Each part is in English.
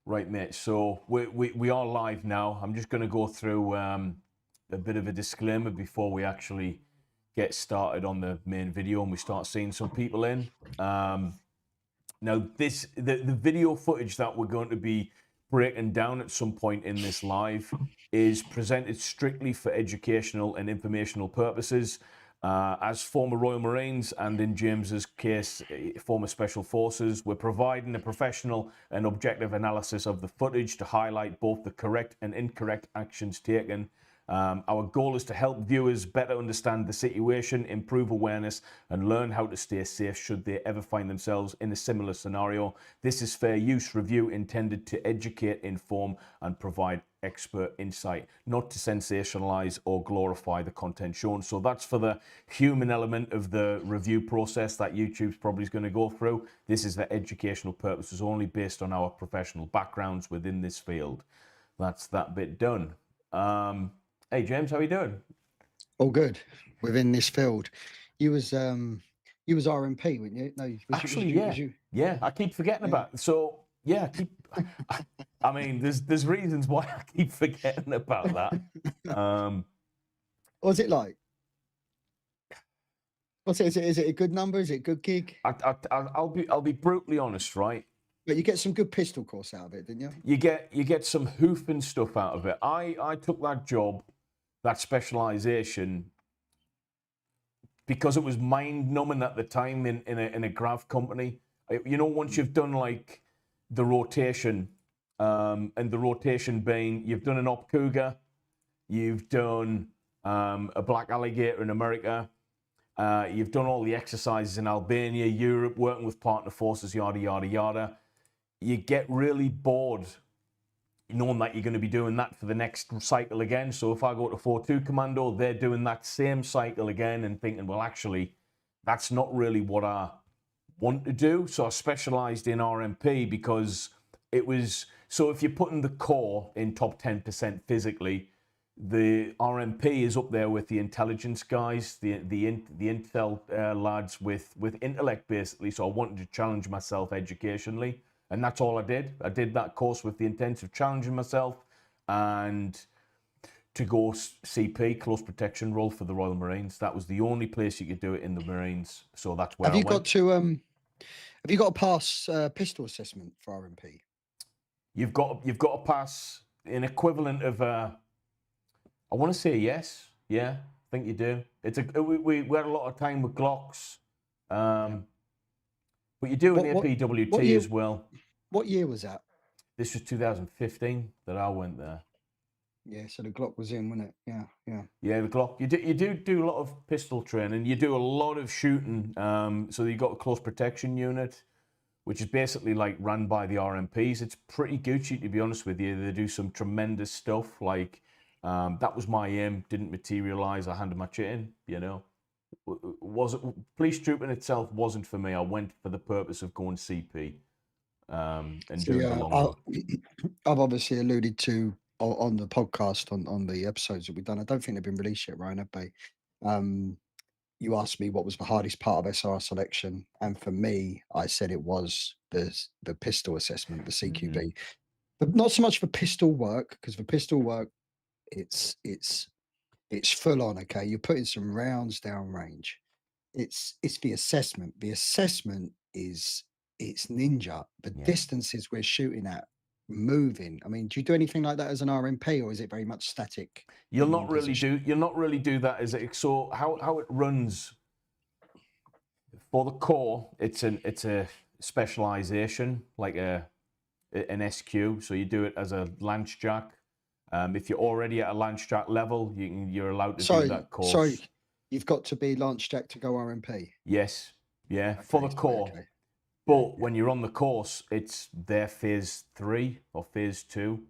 Right, mate. So we are live now. I'm just going to go through a bit of a disclaimer before we actually get started on the main video and we start seeing some people in. Now, the video footage that we're going to be breaking down at some point in this live is presented strictly for educational and informational purposes. As former Royal Marines and in James's case, former Special Forces, we're providing a professional and objective analysis of the footage to highlight both the correct and incorrect actions taken. Our goal is to help viewers better understand the situation, improve awareness, and learn how to stay safe should they ever find themselves in a similar scenario. This is fair use review intended to educate, inform, and provide expert insight, not to sensationalize or glorify the content shown. So that's for the human element of the review process that YouTube's probably going to go through. This is for educational purposes only, based on our professional backgrounds within this field. That's that bit done. Hey James, how are you doing? All good within this field. You was RMP, weren't you? No, Actually, yeah, you? yeah. I keep forgetting Yeah. about it. So yeah, I mean, there's reasons why I keep forgetting about that. What's it like? What's it? Is it a good number? Is it a good gig? I'll be brutally honest, right? But you get some good pistol course out of it, didn't you? You get some hoofing stuff out of it. I took that job, that specialization, because it was mind numbing at the time in a grav company. You know, once you've done like the rotation, and the rotation being you've done an op cougar, you've done a black alligator in America, you've done all the exercises in Albania, Europe, working with partner forces, yada yada yada. You get really bored knowing that you're going to be doing that for the next cycle again. So if I go to 4-2 Commando, they're doing that same cycle again and thinking, well, actually, that's not really what I want to do. So I specialized in RMP because it was, so if you're putting the core in top 10% physically, the RMP is up there with the intelligence guys, the intel lads with intellect, basically. So I wanted to challenge myself educationally. And that's all I did. I did that course with the intent of challenging myself and to go CP, close protection role, for the Royal Marines. That was the only place you could do it in the Marines. So that's where Have I you went. got to have you got to pass pistol assessment for RMP? You've got to pass an equivalent of I want to say yes. Yeah, I think you do. It's we had a lot of time with Glocks. But you do an APWT as well. What year was that? This was 2015 that I went there. Yeah, so the Glock was in, wasn't it? Yeah, yeah. Yeah, the Glock. You do a lot of pistol training. You do a lot of shooting. So you got a close protection unit, which is basically like run by the RMPs. It's pretty Gucci, to be honest with you. They do some tremendous stuff. Like that was my aim. Didn't materialize. I handed my shit in. You know, police trooping itself wasn't for me. I went for the purpose of going CP. And So, doing the long run. I've obviously alluded to on the podcast on the episodes that we've done. I don't think they've been released yet, Ryan, have they? You asked me what was the hardest part of SR selection, and for me, I said it was the pistol assessment, the CQB, but not so much for pistol work, because for pistol work, it's full on. Okay, you're putting some rounds down range. It's the assessment. The assessment is it's ninja. The distances we're shooting at, moving. I mean, do you do anything like that as an RMP, or is it very much static? You'll not really do that as it. So how it runs for the core, it's a specialization, like an SQ. So you do it as a lance jack. If you're already at a lance jack level, you're allowed to do that course. Sorry, you've got to be lance jack to go RMP. Yes, yeah, okay, for the core. Okay. But when you're on the course, it's their phase 3 or phase 2.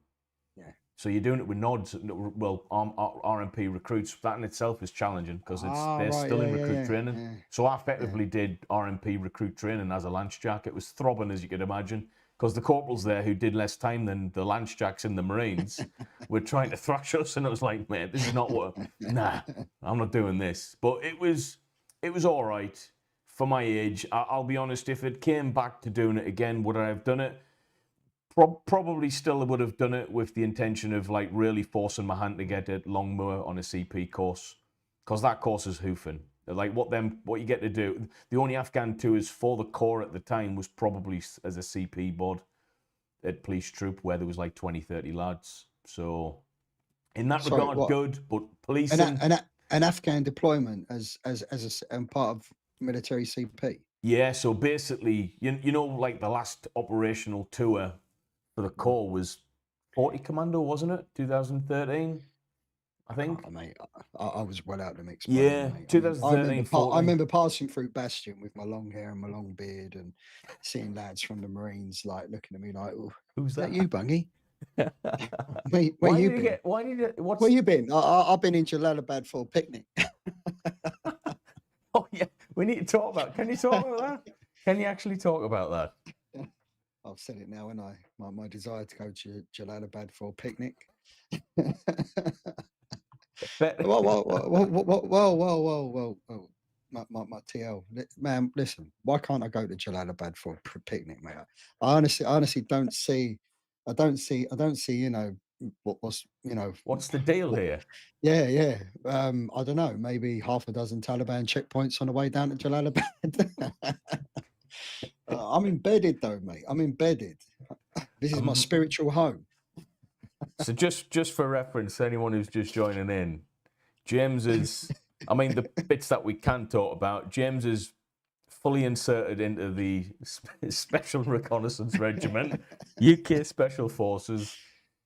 Yeah. So you're doing it with nods. Well, RMP recruits. That in itself is challenging because they're still in recruit training. Yeah. So I effectively did RMP recruit training as a lance jack. It was throbbing, as you could imagine, because the corporals there who did less time than the lance jacks in the Marines were trying to thrash us, and it was like, man, this is not what. Nah, I'm not doing this. But it was all right. For my age, I'll be honest, if it came back to doing it again, would I have done it? Probably still would have done it with the intention of like really forcing my hand to get it Longmoor on a CP course, because that course is hoofing. Like what you get to do. The only Afghan tours for the Corps at the time was probably as a CP bod at Police Troop, where there was like 20, 30 lads. So in that Sorry, regard, what? good. But An policing, an Afghan deployment and part of military CP. yeah. So basically, you know, like the last operational tour for the Corps was 40 Commando, wasn't it? 2013, I think. Mate, I was well out of the mix by then, Yeah, mate. I mean, 2013, I 14. remember passing through Bastion with my long hair and my long beard, and seeing lads from the Marines like looking at me like, "Oh, Who's is that you, that? Bungie? Where you been? Why did you, Where what's, you been? I've been in Jalalabad for a picnic." oh yeah, we need to talk about, can you talk about that? Can you actually talk about that? I've said it now, and my desire to go to Jalalabad for a picnic. Bet- Well, my TL, man, listen, why can't I go to Jalalabad for a picnic, mate? I honestly I don't see, what's, What's the deal what, here? yeah, yeah. I don't know, maybe half a dozen Taliban checkpoints on the way down to Jalalabad. I'm embedded though, mate. I'm embedded. This is my Um, spiritual home. so just for reference, anyone who's just joining in, James is, I mean, the bits that we can talk about, James is fully inserted into the Special Reconnaissance Regiment, UK Special Forces,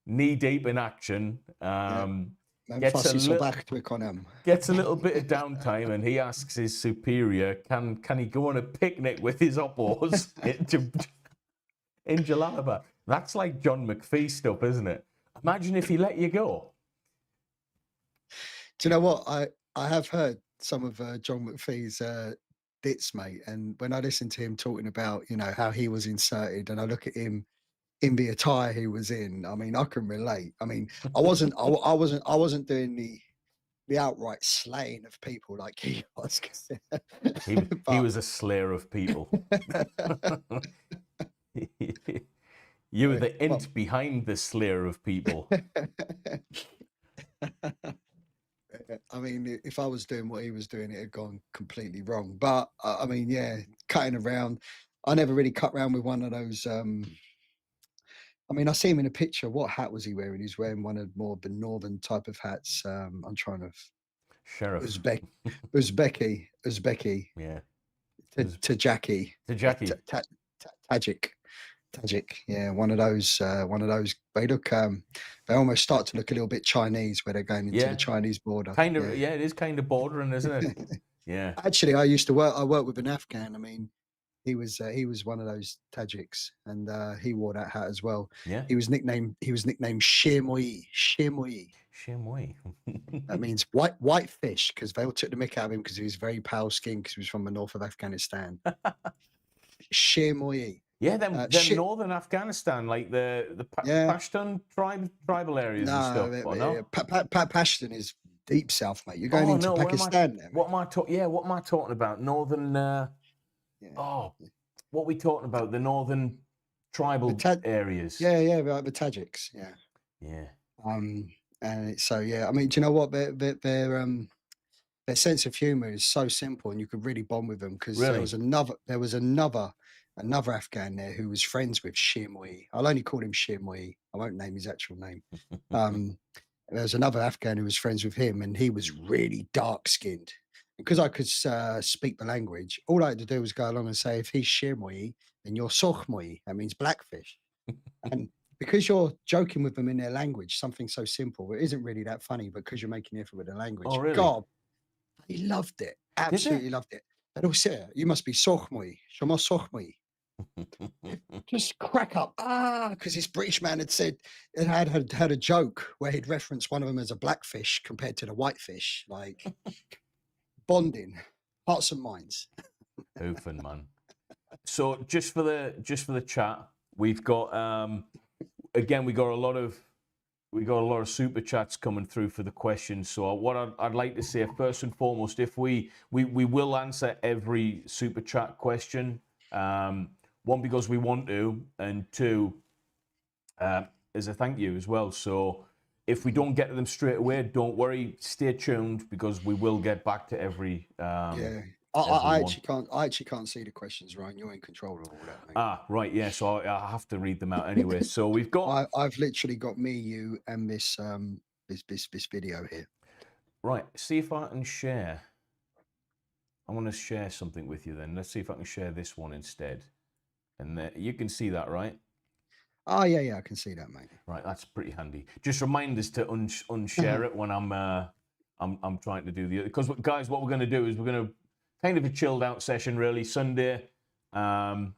knee deep in action. Yeah, man, Gets a fussy little sobachwick on him. gets a little bit of downtime, and he asks his superior, can he go on a picnic with his oppos in Jalalabad? That's like John McPhee stuff, isn't it? Imagine if he let you go. Do you know what? I have heard some of John McPhee's bits, mate. And when I listen to him talking about, how he was inserted, and I look at him in the attire he was in, I mean, I can relate. I mean, I wasn't doing the outright slaying of people like he was. He But was a slayer of people. You were the but int behind the slayer of people. I mean, if I was doing what he was doing, it had gone completely wrong. But I mean, yeah, cutting around. I never really cut around with one of those. I mean, I see him in a picture. What hat was he wearing? He's wearing one of more the northern type of hats. I'm trying to Sheriff. Uzbeki Yeah. to, It was to Jackie, to Jackie. Tajik. Tajik, yeah, one of those. They look. They almost start to look a little bit Chinese where they're going into Yeah. the Chinese border. Kind of, Yeah. yeah, it is kind of bordering, isn't it? Yeah. Actually, I used to work. I worked with an Afghan. I mean, he was one of those Tajiks, and he wore that hat as well. Yeah. He was nicknamed Shirmoyi. Shirmoyi. Shimway. That means white fish, because they all took the mick out of him because he was very pale skinned because he was from the north of Afghanistan. Shirmoyi. Yeah, them Shit. northern Afghanistan, like the Yeah. Pashtun tribal areas and No, stuff, or no? Pashtun is deep south, mate. You're going Oh into no, Pakistan there, what mate. am I talking? Yeah, what am I talking about? Northern. Yeah. Oh, what are we talking about? The northern The tribal Taj, areas. yeah, right, the Tajiks, yeah. Yeah. Um, so yeah, I mean, do you know what? Their sense of humor is so simple, and you could really bond with them because there Really. was another Afghan there who was friends with Shirmoy. I'll only call him Shirmoy. I won't name his actual name. Um, there was another Afghan who was friends with him, and he was really dark skinned. Because I could speak the language, all I had to do was go along and say, if he's Shirmoy, then you're Sochmoy. That means blackfish. And because you're joking with them in their language, something so simple, it isn't really that funny, but because you're making the effort with the Oh, language, really? God, he loved it. Did they? Absolutely loved it. And also, you must be Sochmoy. Shama Sochmoy. Just crack up. Because this British man had said, it had a joke where he'd referenced one of them as a blackfish compared to the whitefish, like bonding, hearts and minds. Oofing, man. So just for the chat, we've got again we got a lot of super chats coming through for the questions. So what I'd like to say first and foremost, if we will answer every super chat question. One, because we want to, and two, as a thank you as well. So if we don't get to them straight away, don't worry. Stay tuned because we will get back to every Yeah. everyone. I actually can't see the questions, Ryan. You're in control of all that, mate. Ah, right, yeah. So I have to read them out anyway. So we've got I've literally got me, you, and this video here. right. See if I can share. I want to share something with you. Then let's see if I can share this one instead. And you can see that, right? Oh yeah, I can see that, mate. Right, that's pretty handy. Just remind us to unshare it when I'm trying to do the, because guys, what we're going to do is we're going to kind of a chilled out session, really Sunday, talking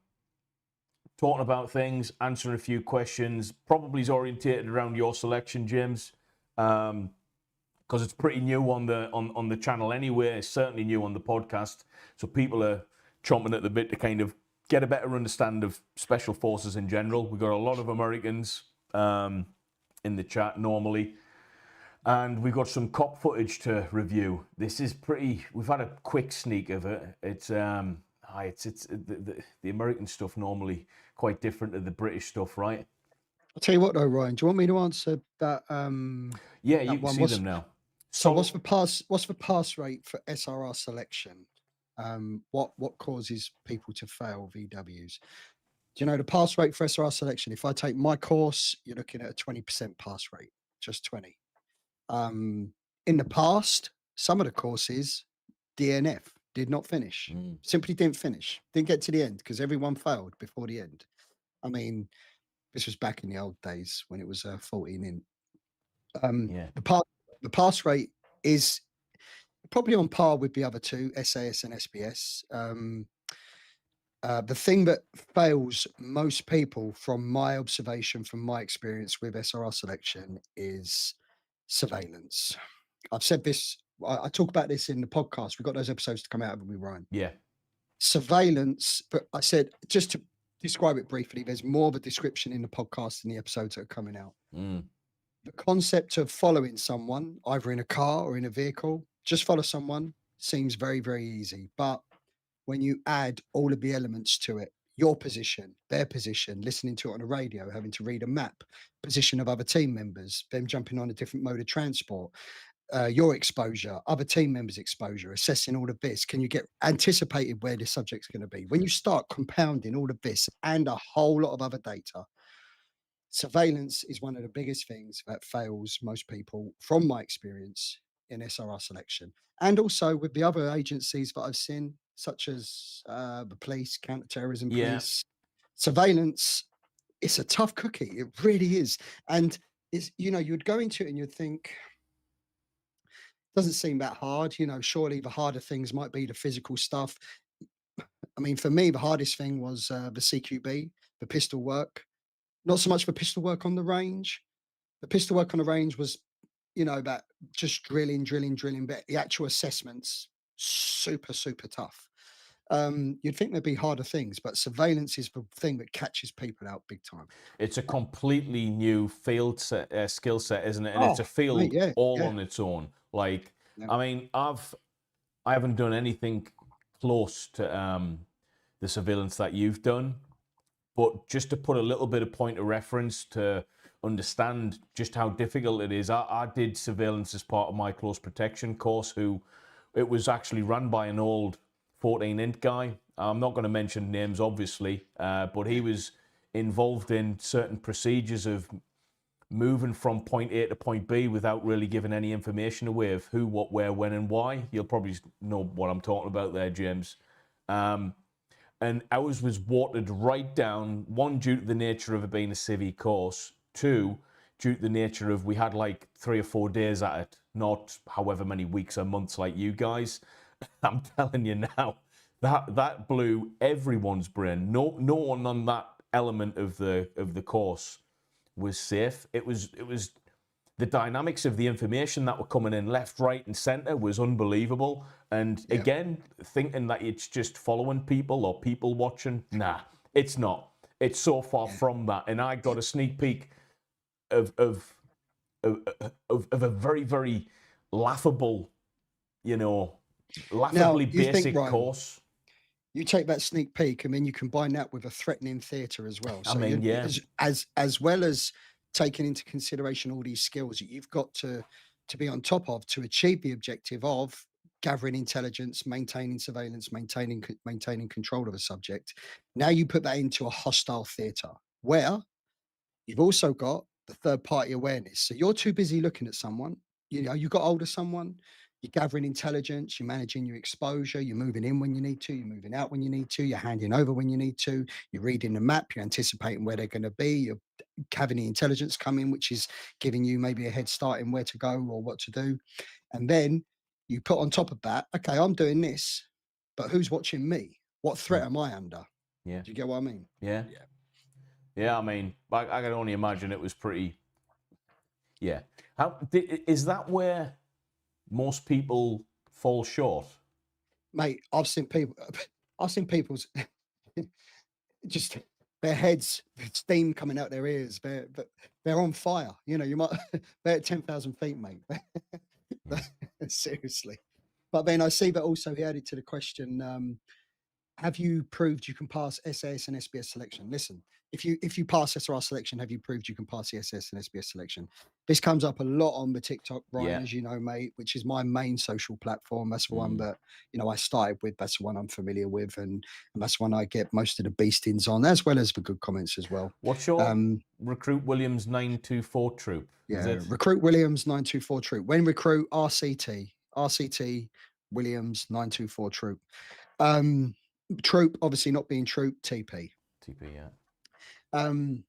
about things, answering a few questions. Probably is orientated around your selection, James, because it's pretty new on the channel anyway. It's certainly new on the podcast, so people are chomping at the bit to kind of get a better understanding of special forces in general. We've got a lot of Americans in the chat normally, and we've got some cop footage to review. This is pretty. We've had a quick sneak of it. It's the American stuff normally quite different to the British stuff, right? I'll tell you what though, Ryan. Do you want me to answer that? Yeah, that you can one. see them now. So what's the pass rate for SRR selection? What causes people to fail VWs? Do you know the pass rate for SRR selection? If I take my course, you're looking at a 20% pass rate, just 20. In the past, some of the courses, DNF, did not finish. Simply didn't finish. Didn't get to the end because everyone failed before the end. I mean, this was back in the old days when it was 14 in. Yeah. The pass rate is probably on par with the other two, SAS and SBS. The thing that fails most people, from my observation, from my experience with SRR selection, is surveillance. I've said this. I talk about this in the podcast. We've got those episodes to come out of me, Ryan. Yeah. Surveillance, but I said, just to describe it briefly, there's more of a description in the podcast than the episodes that are coming out. The concept of following someone, either in a car or in a vehicle, just follow someone, seems very, very easy. But when you add all of the elements to it, your position, their position, listening to it on a radio, having to read a map, position of other team members, them jumping on a different mode of transport, your exposure, other team members' exposure, assessing all of this, can you get anticipated where the subject's going to be? When you start compounding all of this and a whole lot of other data, surveillance is one of the biggest things that fails most people, from my experience in SRR selection, and also with the other agencies that I've seen, such as the police, counterterrorism Yeah. police. Surveillance, it's a tough cookie. It really is. And it's, you'd go into it and you'd think, doesn't seem that hard. Surely the harder things might be the physical stuff. I mean, for me, the hardest thing was the CQB, the pistol work. Not so much the pistol work on the range. The pistol work on the range was, that just drilling, but the actual assessments, super, super tough. You'd think there'd be harder things, but surveillance is the thing that catches people out big time. It's a completely new field set, skill set, isn't it? And it's a Oh, mate, field yeah, all yeah, on its own. Like, yeah. I mean, I haven't done anything close to the surveillance that you've done, but just to put a little bit of point of reference to understand just how difficult it is, I did surveillance as part of my close protection course. It was actually run by an old 14 int guy. I'm not going to mention names, obviously, but he was involved in certain procedures of moving from point A to point B without really giving any information away of who, what, where, when, and why. You'll probably know what I'm talking about there, James. And ours was watered right down, one, due to the nature of it being a civvy course, two, due to the nature of we had like 3 or 4 days at it, not however many weeks or months like you guys. I'm telling you now, that blew everyone's brain. No one on that element of the course was safe. It was the dynamics of the information that were coming in left, right, and center was unbelievable. And again, thinking that it's just following people or people watching, nah, it's not. It's so far from that. And I got a sneak peek of a very, very laughable, laughably Now, you think, basic Ryan, course. You take that sneak peek, and then you combine that with a threatening theatre as well. I So mean, you yeah, as well as taking into consideration all these skills that you've got to be on top of to achieve the objective of gathering intelligence, maintaining surveillance, maintaining control of a subject. Now you put that into a hostile theatre where you've also got the third party awareness. So you're too busy looking at someone. You know, you got hold of someone, you're gathering intelligence, you're managing your exposure, you're moving in when you need to, you're moving out when you need to, you're handing over when you need to, you're reading the map, you're anticipating where they're going to be, you're having the intelligence come in, which is giving you maybe a head start in where to go or what to do. And then you put on top of that, okay, I'm doing this, but who's watching me? What threat mm, am I under? yeah, Do you get what I mean? yeah, Yeah. yeah. I mean, I can only imagine it was pretty. Yeah. Is that where most people fall short? Mate, I've seen people I've seen people's just their heads, steam coming out their ears. They're on fire. You know, you might they're at 10,000 feet, mate. Yeah. Seriously. But then I see that also he added to the question, have you proved you can pass SAS and SBS selection? Listen, if you pass SRR selection, have you proved you can pass the SS and SBS selection? This comes up a lot on the TikTok, Brian, Yeah. as you know, mate, which is my main social platform. That's the one Mm. that I started with. That's the one I'm familiar with, and that's one I get most of the beastings on, as well as the good comments as well. What's your Um, Recruit Williams 924 troop? Is yeah, it? recruit Williams 924 troop. When recruit RCT Williams 924 troop. Um, troop, obviously not being troop, TP. TP, yeah. Um,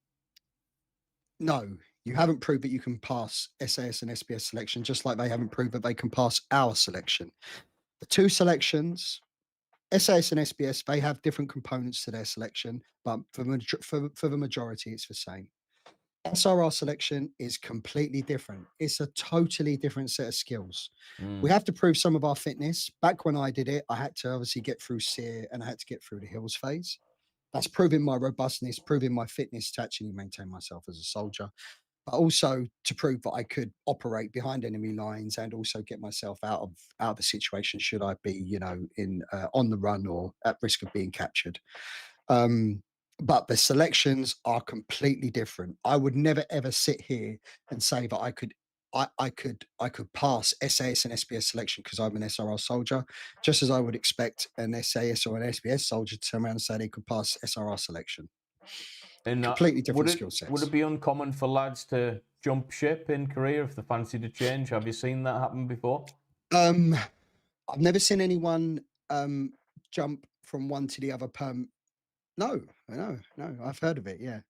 no, you haven't proved that you can pass SAS and SBS selection, just like they haven't proved that they can pass our selection. The two selections, SAS and SBS, they have different components to their selection, but for the majority, it's the same. SRR selection is completely different. It's a totally different set of skills. We Mm. have to prove some of our fitness. Back when I did it, I had to obviously get through SEER and I had to get through the hills phase. That's proving my robustness, proving my fitness to actually maintain myself as a soldier, but also to prove that I could operate behind enemy lines and also get myself out of the situation should I be, in on the run or at risk of being captured. Um, but the selections are completely different. I would never ever sit here and say that I could pass SAS and SBS selection because I'm an SRR soldier, just as I would expect an SAS or an SBS soldier to turn around and say they could pass SRR selection. And Completely would different skill it sets. be uncommon for lads to jump ship in Korea if they fancy to change? Have you seen that happen before? Um, I've never seen anyone jump from one to the other perm. No, no, no. I've heard of it. Yeah,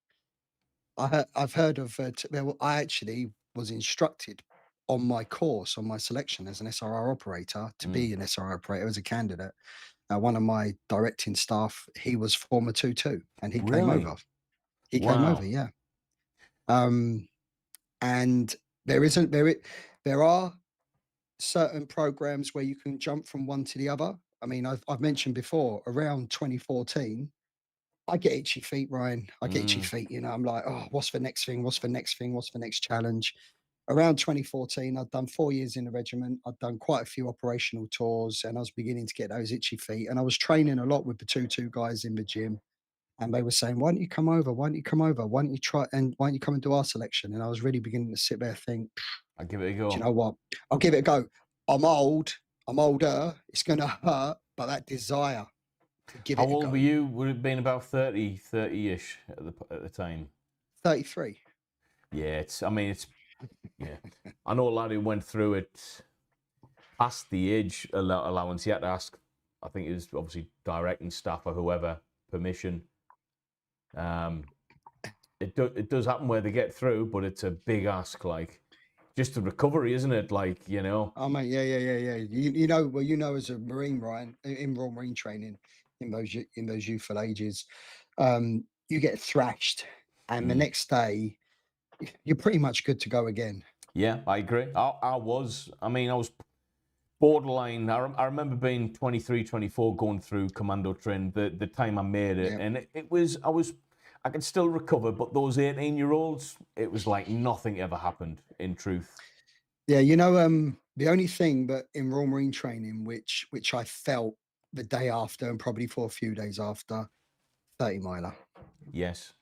I've heard of. I actually was instructed on my course, on my selection as an SRR operator to Mm. be an SRR operator as a candidate. One of my directing staff, he was former 2-2, and he came Really? over. He came over, Wow. yeah. Um, and there isn't there. There are certain programs where you can jump from one to the other. I mean, I've mentioned before around 2014, I get itchy feet, Ryan. I get itchy Mm. feet. I'm like, oh, what's the next thing? What's the next thing? What's the next challenge? Around 2014, I'd done 4 years in the regiment. I'd done quite a few operational tours, and I was beginning to get those itchy feet. And I was training a lot with the 2-2 guys in the gym. And they were saying, why don't you come over? Why don't you come over? Why don't you try and why don't you come and do our selection? And I was really beginning to sit there think, I'll give it a do you go. know what? I'll give it a go. I'm old. I'm older. It's going to hurt, but that desire to give How it a old were go. you? Would it have been about 30-ish at the time? 33. Yeah, I mean, yeah. I know a lad who went through it past the age allowance. He had to ask, I think it was obviously directing staff or whoever, permission. Um, it does happen where they get through, but it's a big ask, like, just the recovery, isn't it? Like, Oh mate, yeah, yeah, yeah, yeah. Well, as a Marine, Ryan, in Royal Marine training, in those youthful ages, you get thrashed, and the mm, next day you're pretty much good to go again. yeah, I agree. I mean, I was borderline. I remember being 23, 24, going through commando training, the time I made it. Yeah, And I could still recover, but those 18-year-olds, it was like nothing ever happened, in truth. yeah. The only thing that in Royal Marine training, which I felt the day after, and probably for a few days after, 30 miler. Yes.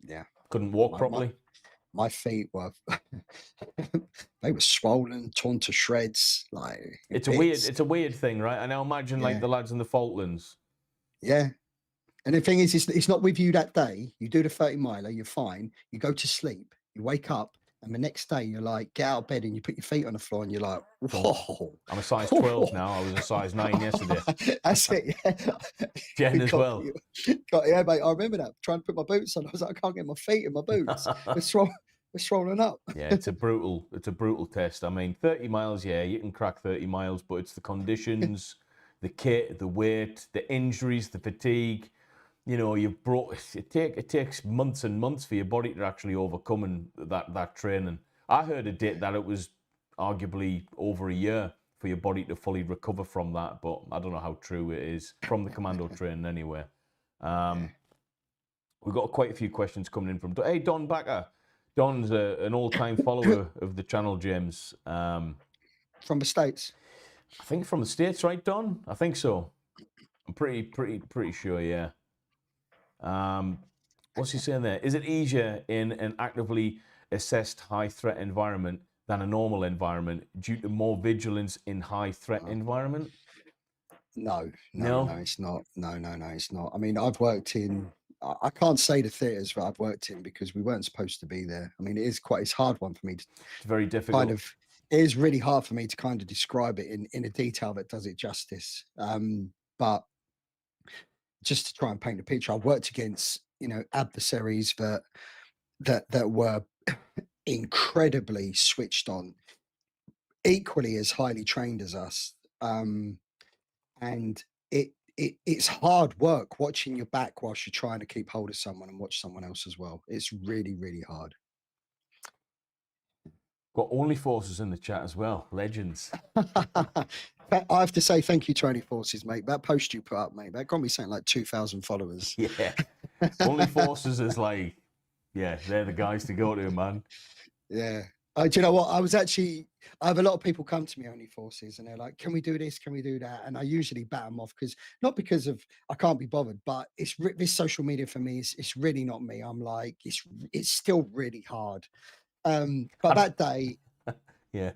Yeah. Couldn't walk My, my, properly. my feet were, they were swollen, torn to shreds, like It's bits. a weird thing, right? And I imagine like Yeah. the lads in the Falklands. Yeah. And the thing is, it's not with you that day. You do the 30 miler, you're fine. You go to sleep, you wake up, and the next day you're like, get out of bed and you put your feet on the floor and you're like, whoa. I'm a size 12 now. I was a size 9 yesterday. That's it. Yeah. Jen as well. Yeah, mate. I remember that. Trying to put my boots on. I was like, I can't get my feet in my boots. We're swollen up. Yeah, it's a brutal test. I mean, 30 miles, yeah, you can crack 30 miles, but it's the conditions, the kit, the weight, the injuries, the fatigue. You know, it takes months and months for your body to actually overcome that training. I heard a date that it was arguably over a year for your body to fully recover from that, but I don't know how true it is from the commando training anyway. We've got quite a few questions coming in from. Hey, Don Backer. Don's an all-time follower of the channel, James. From the States. I think from the States, right, Don? I think so. I'm pretty sure, yeah. What's he saying there? Is it easier in an actively assessed high-threat environment than a normal environment due to more vigilance in high-threat environment? No, No? it's not. No, it's not. I mean, I've worked in, I can't say the theatres that I've worked in because we weren't supposed to be there. I mean, it's a hard one for me to It's very difficult. kind of, it is really hard for me to kind of describe it in a detail that does it justice. But just to try and paint a picture, I've worked against, adversaries that were incredibly switched on, equally as highly trained as us. And it's hard work watching your back whilst you're trying to keep hold of someone and watch someone else as well. It's really, really hard. Got Only Forces in the chat as well. Legends. I have to say thank you to Only Forces, mate. That post you put up, mate, that got me something like 2,000 followers. Yeah. Only Forces is like, yeah, they're the guys to go to, man. Yeah. Do you know what? I have a lot of people come to me, Only Forces, and they're like, can we do this? Can we do that? And I usually bat them off not because of I can't be bothered, but this social media for me, it's really not me. I'm like, it's still really hard. But that day, yeah.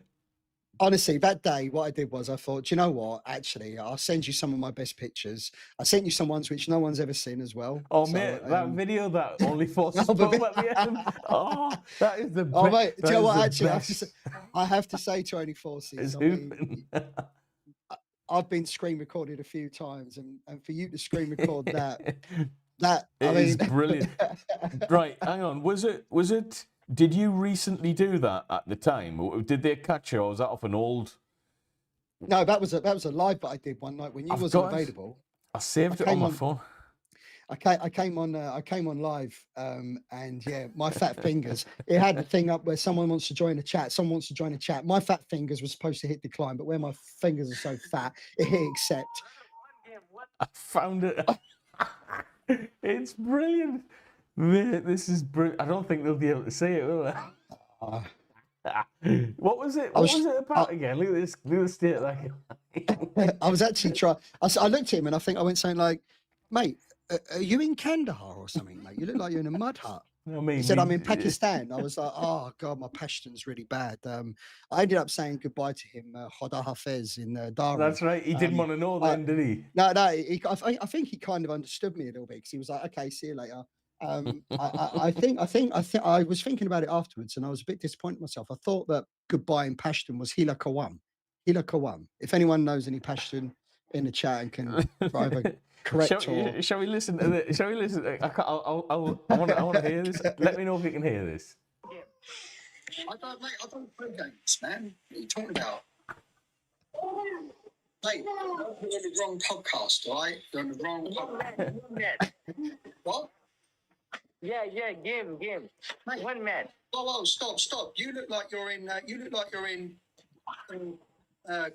Honestly, that day, what I did was I thought, do you know what? Actually, I'll send you some of my best pictures. I sent you some ones which no one's ever seen as well. Oh, mate, that video that Only Forces put up at the end. Oh, that is the best. Oh, mate, do you know what? Actually, I have to say to Only Forces, I mean, I've been screen recorded a few times, and for you to screen record that is brilliant. Right, hang on. Was it? Did you recently do that at the time? Or did they catch you, or was that off an old? No, that was a live that I did one night when you wasn't available. I saved it on my phone. I came on live, and yeah, my fat fingers. It had the thing up where someone wants to join a chat. Someone wants to join a chat. My fat fingers were supposed to hit decline, but where my fingers are so fat, it hit accept. I found it. It's brilliant. Mate, this is brilliant. I don't think they'll be able to see it, will they? What was it? What was it about again? Look at this. Look at the state of that guy. I was actually trying. I looked at him and I went something like, "Mate, are you in Kandahar or something, mate? You look like you're in a mud hut." I mean, he said, "I'm in Pakistan." I was like, "Oh God, my Pashtun's really bad." I ended up saying goodbye to him, Khoda Hafez in Dhara. That's right. He didn't want to know then, did he? No. I think he kind of understood me a little bit because he was like, "Okay, see you later." I think I was thinking about it afterwards, and I was a bit disappointed in myself. I thought that goodbye in Pashtun was Hila Kawam. Hila Kawam. If anyone knows any Pashtun in the chat and can either correct shall we listen to this? Shall we listen? I want to hear this. Let me know if you can hear this. I don't play games, man. What are you talking about? Mate, you're on the wrong podcast, right? You're on the wrong podcast. What? Yeah, game. Mate, 1 match. Whoa, stop. You look like you're in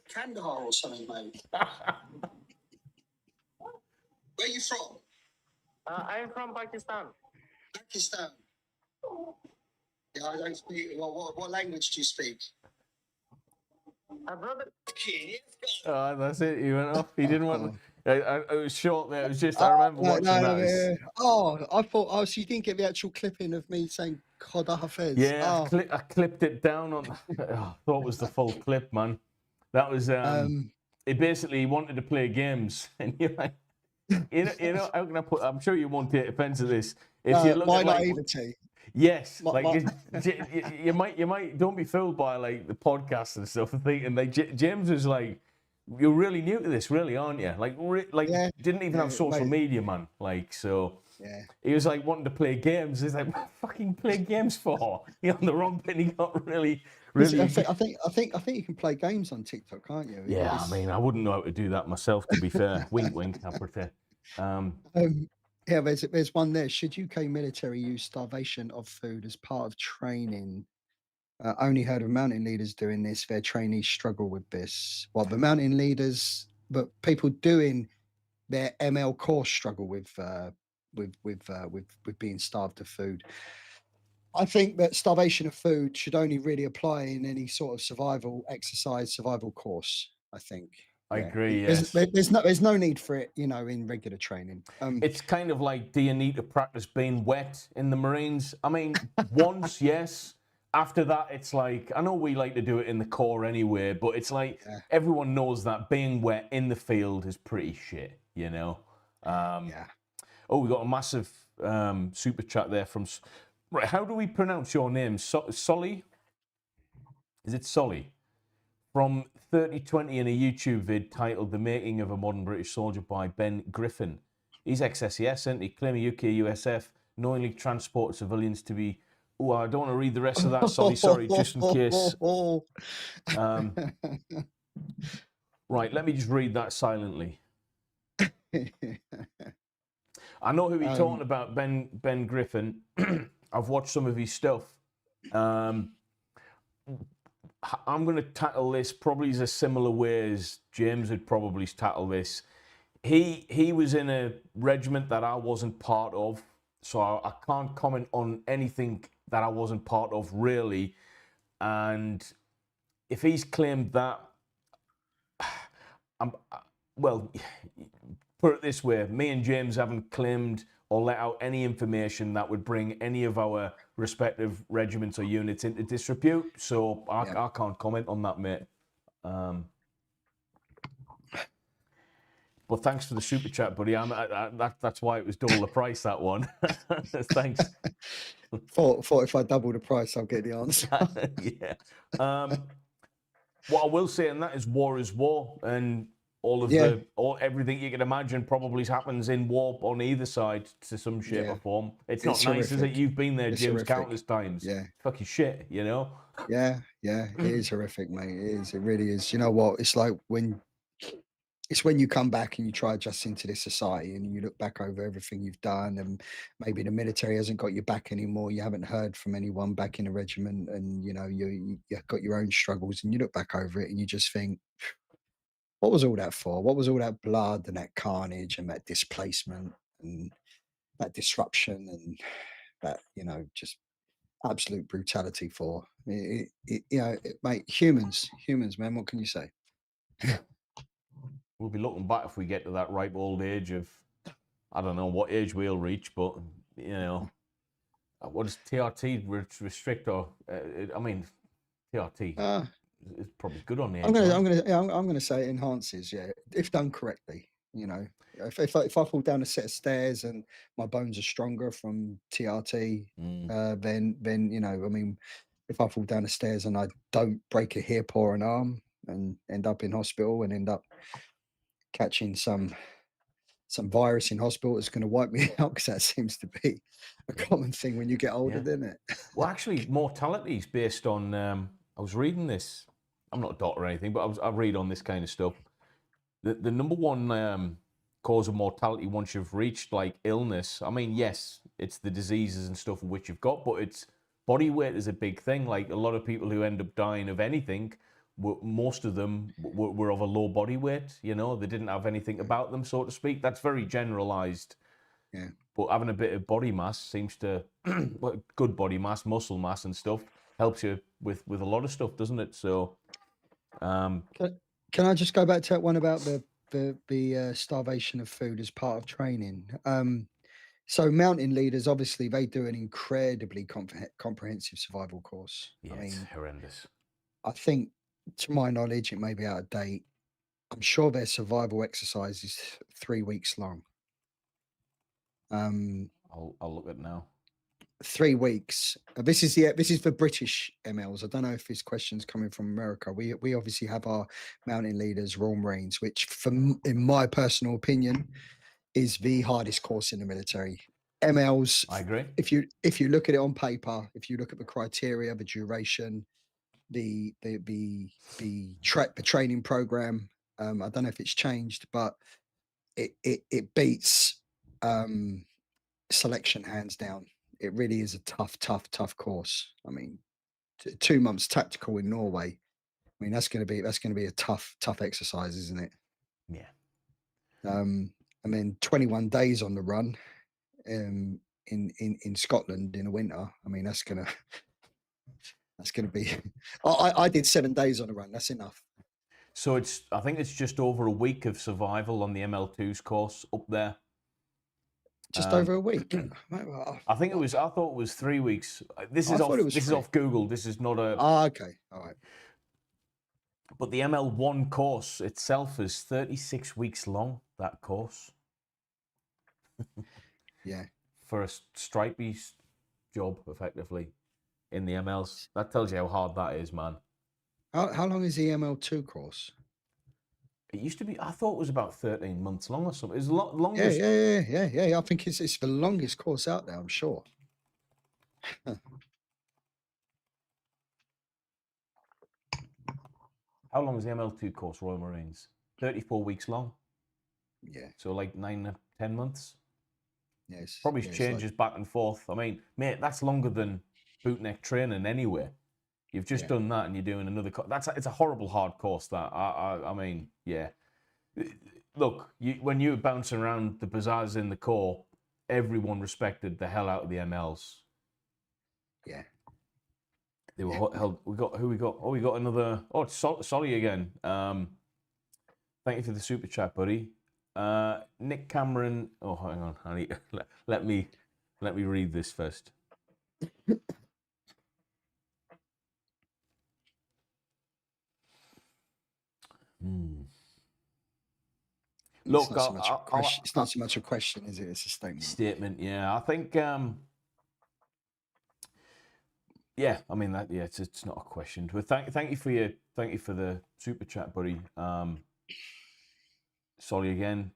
Kandahar or something, mate. Where are you from? I'm from Pakistan. Pakistan. Yeah, I don't speak. What language do you speak? Brother. Oh, that's it. He went off. He didn't want. It was short there. It was just, I Oh, remember no, watching no, that. no. Oh, I thought. Oh, so you didn't get the actual clipping of me saying "Khoda Hafez"? Yeah, Oh, I clipped it down on. I thought it was the full clip, man. That was. It basically wanted to play games, and you're like, how can I put? I'm sure you won't take offense to this. If you look my at like, naivety. yes, My, like my, you might don't be fooled by like the podcast and stuff and thinking like James was like, you're really new to this, really, aren't you? Like, yeah, didn't even have social mate, media, man. Like, so. yeah. He was like wanting to play games. He's like, what fucking play games for? You're on the wrong bit. He got really. I think you can play games on TikTok, can't you? Yeah, I mean, I wouldn't know how to do that myself, to be fair. Wink, wink, I prefer. Yeah, there's one there. Should UK military use starvation of food as part of training? Only heard of mountain leaders doing this. Their trainees struggle with this. Well, the mountain leaders, but people doing their ML course struggle with being starved of food. I think that starvation of food should only really apply in any sort of survival course. I think. I Yeah, agree, yes. there's no need for it, in regular training. It's kind of like, do you need to practice being wet in the Marines? I mean, once, yes. After that, it's like, I know we like to do it in the Corps anyway, but it's like Yeah. everyone knows that being wet in the field is pretty shit, Yeah. Oh, we got a massive super chat there from. Right, how do we pronounce your name? Solly? Is it Solly? From 3020 in a YouTube vid titled "The Making of a Modern British Soldier" by Ben Griffin. He's ex-SES, isn't he? Claiming UK USF knowingly transported civilians to be. Oh, I don't want to read the rest of that. Sorry, just in case. Right, let me just read that silently. I know who he's talking about, Ben Griffin. I've watched some of his stuff. I'm going to tackle this probably as a similar way as James would probably tackle this. He was in a regiment that I wasn't part of, so I can't comment on anything that I wasn't part of, really. And if he's claimed that, well, put it this way, me and James haven't claimed or let out any information that would bring any of our respective regiments or units into disrepute, so I can't comment on that, mate. Well, thanks for the super chat, buddy. That's why it was double the price, that one. Thanks. Thought if I double the price, I'll get the answer. Yeah. What I will say, and that is war is war, and everything you can imagine probably happens in war on either side to some shape or form. It's not nice, is it? You've been there, James, countless times. Yeah. Fucking shit, Yeah, it is horrific, mate. It is. It really is. You know what? It's like when you come back and you try adjusting to this society and you look back over everything you've done, and maybe the military hasn't got your back anymore. You haven't heard from anyone back in the regiment, and you've got your own struggles, and you look back over it and you just think, what was all that for? What was all that blood and that carnage and that displacement and that disruption and that, just absolute brutality for? Mate, humans, man, what can you say? We'll be looking back if we get to that ripe old age of, I don't know what age we'll reach, but, what does TRT restrict or, I mean, TRT is probably good on the age. I'm gonna say it enhances, yeah, if done correctly. If I fall down a set of stairs and my bones are stronger from TRT, then I mean, if I fall down the stairs and I don't break a hip or an arm and end up in hospital and end up catching some virus in hospital that's going to wipe me out, because that seems to be a common thing when you get older, doesn't it? Well, actually, mortality is based on. I was reading this. I'm not a doctor or anything, but I read on this kind of stuff. The number one cause of mortality once you've reached like illness. I mean, yes, it's the diseases and stuff which you've got, but it's body weight is a big thing. Like a lot of people who end up dying of anything, most of them were of a low body weight. They didn't have anything about them, so to speak. That's very generalized. Yeah. But having a bit of body mass seems to, good body mass, muscle mass and stuff, helps you with a lot of stuff, doesn't it? So, can I just go back to that one about the the starvation of food as part of training. So mountain leaders, obviously, they do an incredibly comprehensive survival course. Yeah, I it's mean, horrendous. I think, to my knowledge, it may be out of date. I'm sure their survival exercise is 3 weeks long. I'll look at it now. 3 weeks. This is for British MLs. I don't know if this question's coming from America. We obviously have our mountain leaders, Royal Marines, which, in my personal opinion, is the hardest course in the military. MLs, I agree. if you look at it on paper, if you look at the criteria, the duration, the training program, I don't know if it's changed, but it beats selection hands down. It really is a tough course. I mean, 2 months tactical in Norway. I mean, that's going to be a tough exercise, isn't it? Yeah. And then 21 days on the run in Scotland in the winter. I mean, that's gonna be. I did 7 days on a run. That's enough. So I think it's just over a week of survival on the ML2's course up there. Just over a week. I think I thought it was 3 weeks. This is off Google. This is not a. Okay. All right. But the ML1 course itself is 36 weeks long. That course. Yeah. For a stripey job, effectively, in the MLs. That tells you how hard that is, man. How long is the ML2 course? It used to be. I thought it was about 13 months long or something. It's a lot longer. Yeah. I think it's the longest course out there. I'm sure. How long is the ML2 course, Royal Marines? 34 weeks long. Yeah. So like 9 or 10 months. Yes. Probably changes back and forth. I mean, mate, that's longer than bootneck training anyway. You've just done that and you're doing another. It's a horrible hard course. That I mean, yeah. Look, when you were bouncing around the bazaars in the Corps, everyone respected the hell out of the MLs. Yeah. They were held. We got who we got. Oh, we got another. Oh, it's Solly again. Thank you for the super chat, buddy. Nick Cameron. Oh, hang on. I need, let me read this first. Look, it's not so much a question, is it? It's a statement. Statement, yeah. I think, yeah. I mean that. Yeah, it's not a question. But thank you for the super chat, buddy. Sorry again.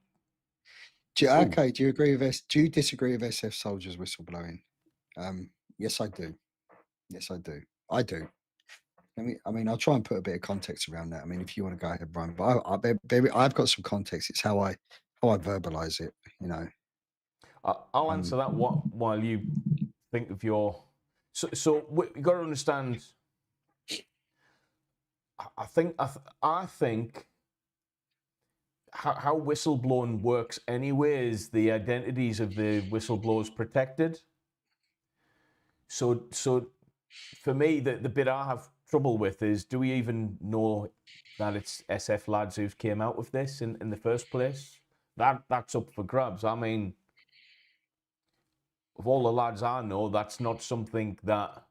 Do you agree with this? Do you disagree with SF soldiers whistleblowing? Yes, I do. Yes, I do. I do. I mean, I'll try and put a bit of context around that. I mean, if you want to go ahead, Brian, but I've got some context. It's how I verbalize it. You know. I'll answer that while you think of your. So you got to understand. I think how whistleblowing works anyway is the identities of the whistleblowers protected. So for me, the bit I have trouble with is, do we even know that it's SF lads who came out with this in the first place? That's up for grabs. I mean, of all the lads I know, that's not something that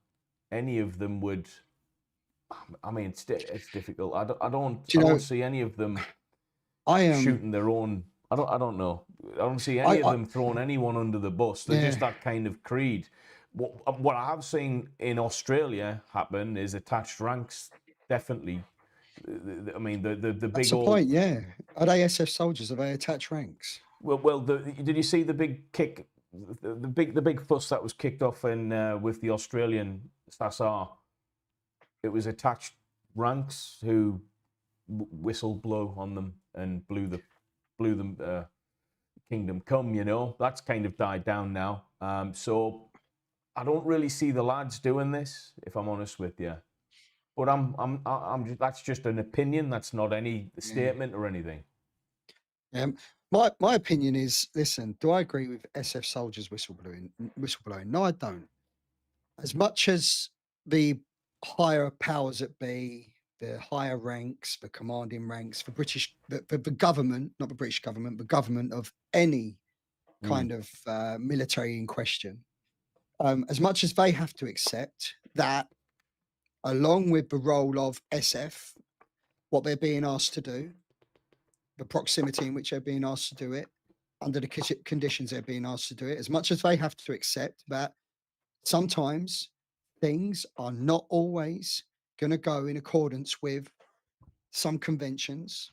any of them would. I mean, it's difficult. I don't see any of them shooting their own. I don't know. I don't see any of them throwing anyone under the bus. They're just that kind of creed. What I have seen in Australia happen is attached ranks. Definitely. I mean, the big. That's the point. Yeah. Are they SF soldiers? Are they attached ranks? Well, did you see the big kick? The big fuss that was kicked off with the Australian SASR. It was attached ranks who whistle blow on them and blew them kingdom come. You know, that's kind of died down now. So I don't really see the lads doing this, if I'm honest with you. But I'm just, that's just an opinion. That's not any statement or anything. My opinion is, listen, do I agree with SF soldiers whistleblowing? No, I don't. As much as the higher powers that be the higher ranks, the commanding ranks, the government, not the British government, the government of any Mm. kind of military in question, as much as they have to accept that, along with the role of SF, what they're being asked to do, the proximity in which they're being asked to do it, under the conditions they're being asked to do it, as much as they have to accept that sometimes things are not always going to go in accordance with some conventions.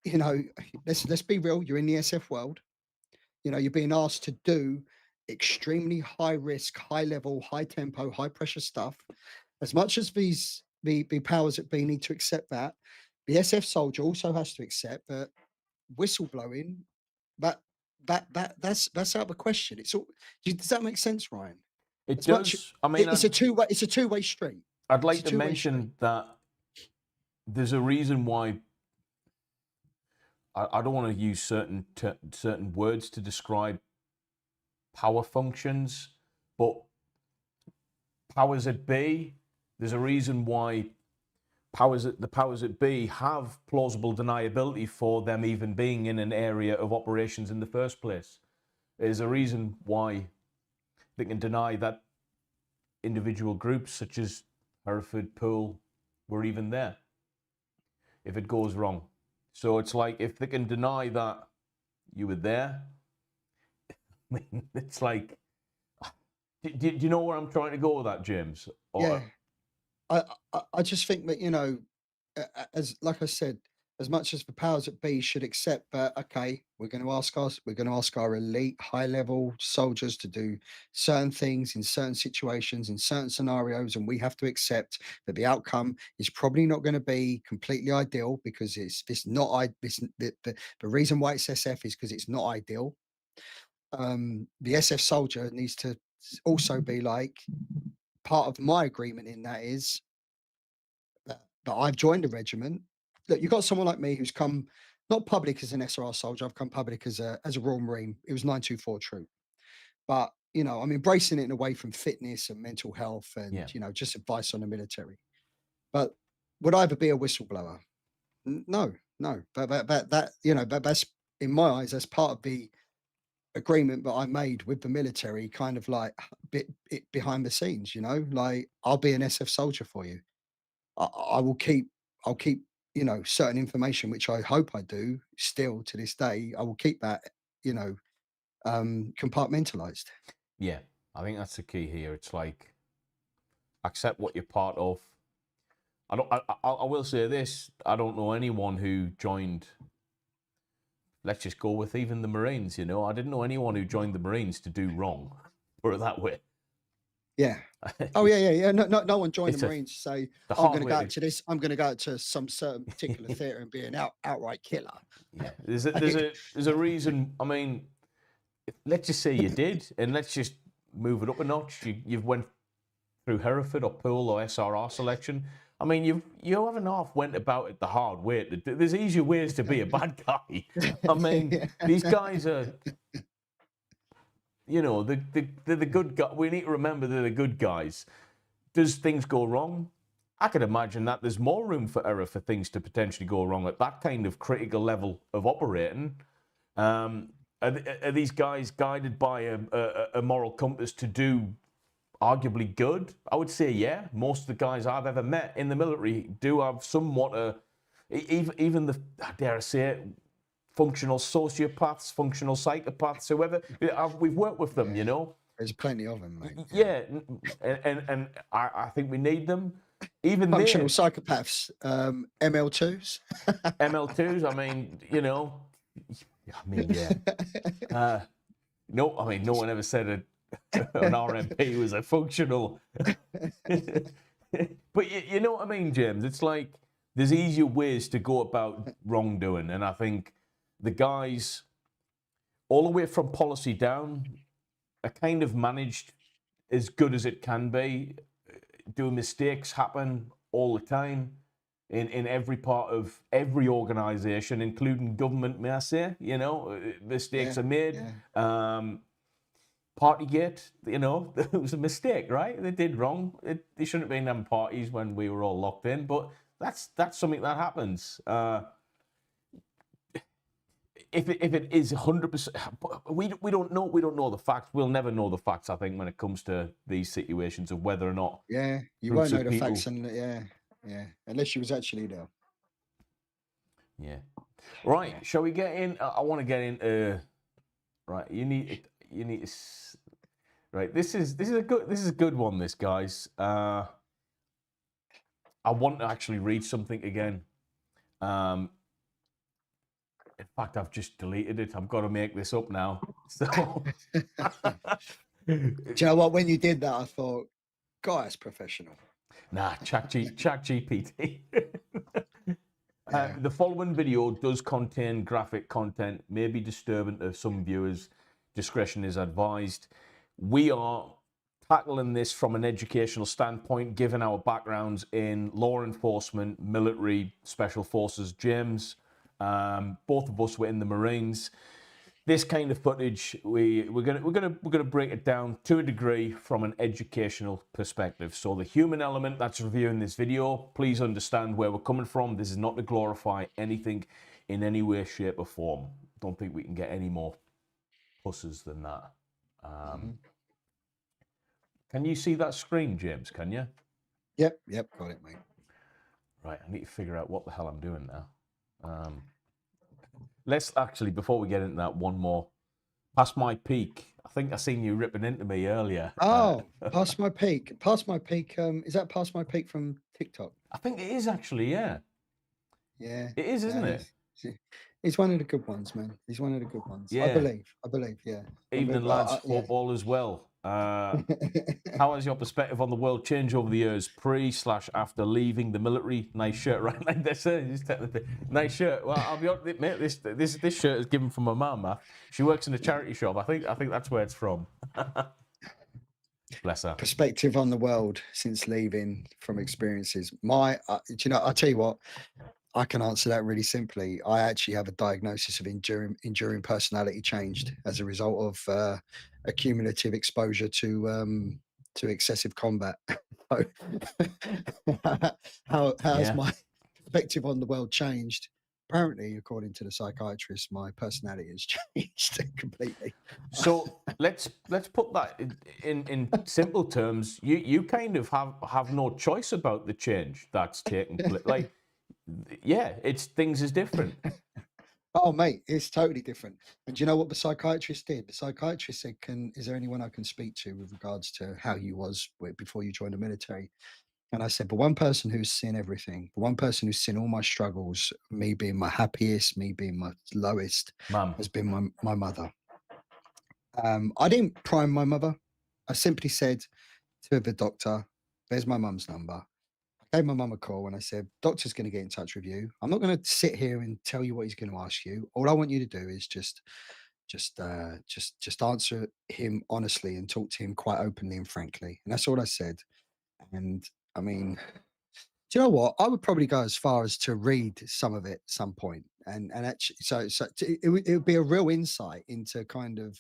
You know, let's be real. You're in the SF world. You know, you're being asked to do extremely high risk, high level, high tempo, high pressure stuff. As much as the powers that be need to accept that, the SF soldier also has to accept that whistleblowing, that that's out of the question. It's all. Does that make sense, Ryan? It As much does. I mean, it's a two-way, it's a two-way street. I'd It's a like to two-way street. mention that there's a reason why I don't want to use certain words to describe power functions, but powers that be, there's a reason why the powers that be have plausible deniability for them even being in an area of operations in the first place. There's a reason why they can deny that individual groups such as Hereford, Poole were even there if it goes wrong. So it's like, if they can deny that you were there, I mean, it's like, do you know where I'm trying to go with that, James? Yeah, I just think that, you know, as like I said, as much as the powers that be should accept that, okay, we're going to ask our elite, high level soldiers to do certain things in certain situations, in certain scenarios, and we have to accept that the outcome is probably not going to be completely ideal, because it's not the reason why it's SF is because it's not ideal. The SF soldier needs to also be like, part of my agreement in that is that I've joined a regiment. Look, you've got someone like me who's come not public as an SRR soldier. I've come public as a Royal Marine. It was 924 troop. But, you know, I'm embracing it in a way from fitness and mental health and, Yeah. you know, just advice on the military. But would I ever be a whistleblower? No, no. But that, you know, that's, in my eyes, that's part of the agreement that I made with the military, kind of like bit behind the scenes, you know, like, I'll be an SF soldier for you. I will keep, I'll keep, you know, certain information, which I hope I do still to this day. I will keep that, you know, compartmentalized. Yeah, I think that's the key here. It's like, accept what you're part of. I will say this: I don't know anyone who joined. Let's just go with even the Marines. You know, I didn't know anyone who joined the Marines to do wrong. Put it that way. Yeah. Oh yeah. No one joined It's the Marines to say, the "Oh, I'm hard going to way go to- out to this. I'm going to go out to some certain particular theatre and be an outright killer." Yeah, there's a reason. I mean, let's just say you did, and let's just move it up a notch. You've went through Hereford or Poole or SRR selection. I mean, you haven't half went about it the hard way. There's easier ways to be a bad guy. I mean, these guys are, you know, they're the good guy. We need to remember they're the good guys. Does things go wrong? I could imagine that there's more room for error for things to potentially go wrong at that kind of critical level of operating. Are these guys guided by a moral compass to do arguably good? I would say, yeah. Most of the guys I've ever met in the military do have somewhat even the, dare I say it, functional sociopaths, functional psychopaths, whoever. We've worked with them, you know. There's plenty of them, mate. Yeah, and I think we need them. Even Functional there, psychopaths, ML2s. ML2s. I mean, you know, I mean, yeah. No, I mean, no one ever said an RMP was a functional. But you know what I mean, James? It's like there's easier ways to go about wrongdoing, and I think the guys, all the way from policy down, are kind of managed as good as it can be. Do mistakes happen all the time in every part of every organisation, including government, may I say? You know, mistakes are made. Yeah. Partygate, you know, it was a mistake, right? They did wrong. They shouldn't have been having parties when we were all locked in, but that's something that happens. If it is 100%, we don't know the facts. We'll never know the facts. I think when it comes to these situations of whether or not Yeah, you groups won't know of the people. facts, and yeah, unless you was actually there. Yeah. Right. Shall we get in? I want to get into. Right. You need to. Right. This is a good one. This, guys. I want to actually read something again. In fact, I've just deleted it. I've got to make this up now. So. Do you know what? When you did that, I thought, God, that's professional. Nah, chat GPT. Yeah. The following video does contain graphic content, may be disturbing to some viewers. Discretion is advised. We are tackling this from an educational standpoint, given our backgrounds in law enforcement, military, special forces. James, both of us were in the Marines. This kind of footage, we're gonna break it down to a degree from an educational perspective. So the human element that's reviewing this video, please understand where we're coming from. This is not to glorify anything in any way, shape, or form. Don't think we can get any more pluses than that. Can you see that screen, James? Can you? Yep, got it, mate. Right, I need to figure out what the hell I'm doing now. Let's actually, before we get into that, one more. Past my peak. I think I seen you ripping into me earlier. Oh, past my peak. Past my peak. Is that past my peak from TikTok? I think it is actually, yeah. Yeah, It is, isn't it? He's one of the good ones, man. He's one of the good ones. Yeah. I believe. Yeah. Evening, lads. Yeah. Hope all is well. How has your perspective on the world changed over the years, pre/after leaving the military? Nice shirt, right? Like this, nice shirt. Well, I'll be honest, mate. This shirt is given from my mum. She works in a charity shop. I think that's where it's from. Bless her. Perspective on the world since leaving from experiences. Do you know? I'll tell you what. I can answer that really simply. I actually have a diagnosis of enduring personality changed as a result of accumulative exposure to excessive combat. So, how has Yeah. my perspective on the world changed? Apparently, according to the psychiatrist, my personality has changed completely. So let's put that in simple terms. You kind of have no choice about the change that's taken place. Like, yeah, things is different. Oh, mate, it's totally different. And do you know what the psychiatrist did? The psychiatrist said, is there anyone I can speak to with regards to how you was before you joined the military? And I said, but one person who's seen everything, the one person who's seen all my struggles, me being my happiest, me being my lowest, Mum. has been my mother. I didn't prime my mother. I simply said to the doctor, there's my mum's number. I gave my mum a call and I said, doctor's going to get in touch with you. I'm not going to sit here and tell you what he's going to ask you. All I want you to do is just answer him honestly and talk to him quite openly and frankly. And that's all I said. And I mean, do you know what? I would probably go as far as to read some of it at some point. And actually, it would be a real insight into kind of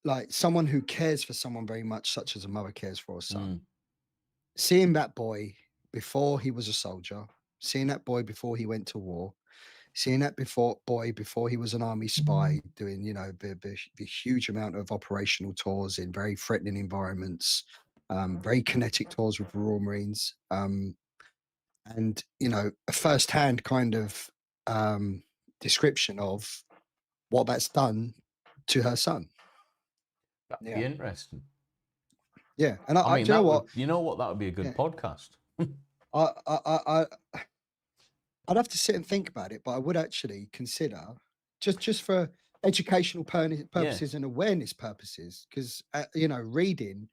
like someone who cares for someone very much, such as a mother cares for a son. Seeing that boy before he was a soldier, seeing that boy before he went to war, seeing that boy before he was an army spy, doing the huge amount of operational tours in very threatening environments, very kinetic tours with the Royal Marines, and a first-hand kind of description of what that's done to her son. That'd be interesting. Yeah, and I mean, do you know what? That would be a good podcast. I'd have to sit and think about it, but I would actually consider just for educational purposes and awareness purposes, because reading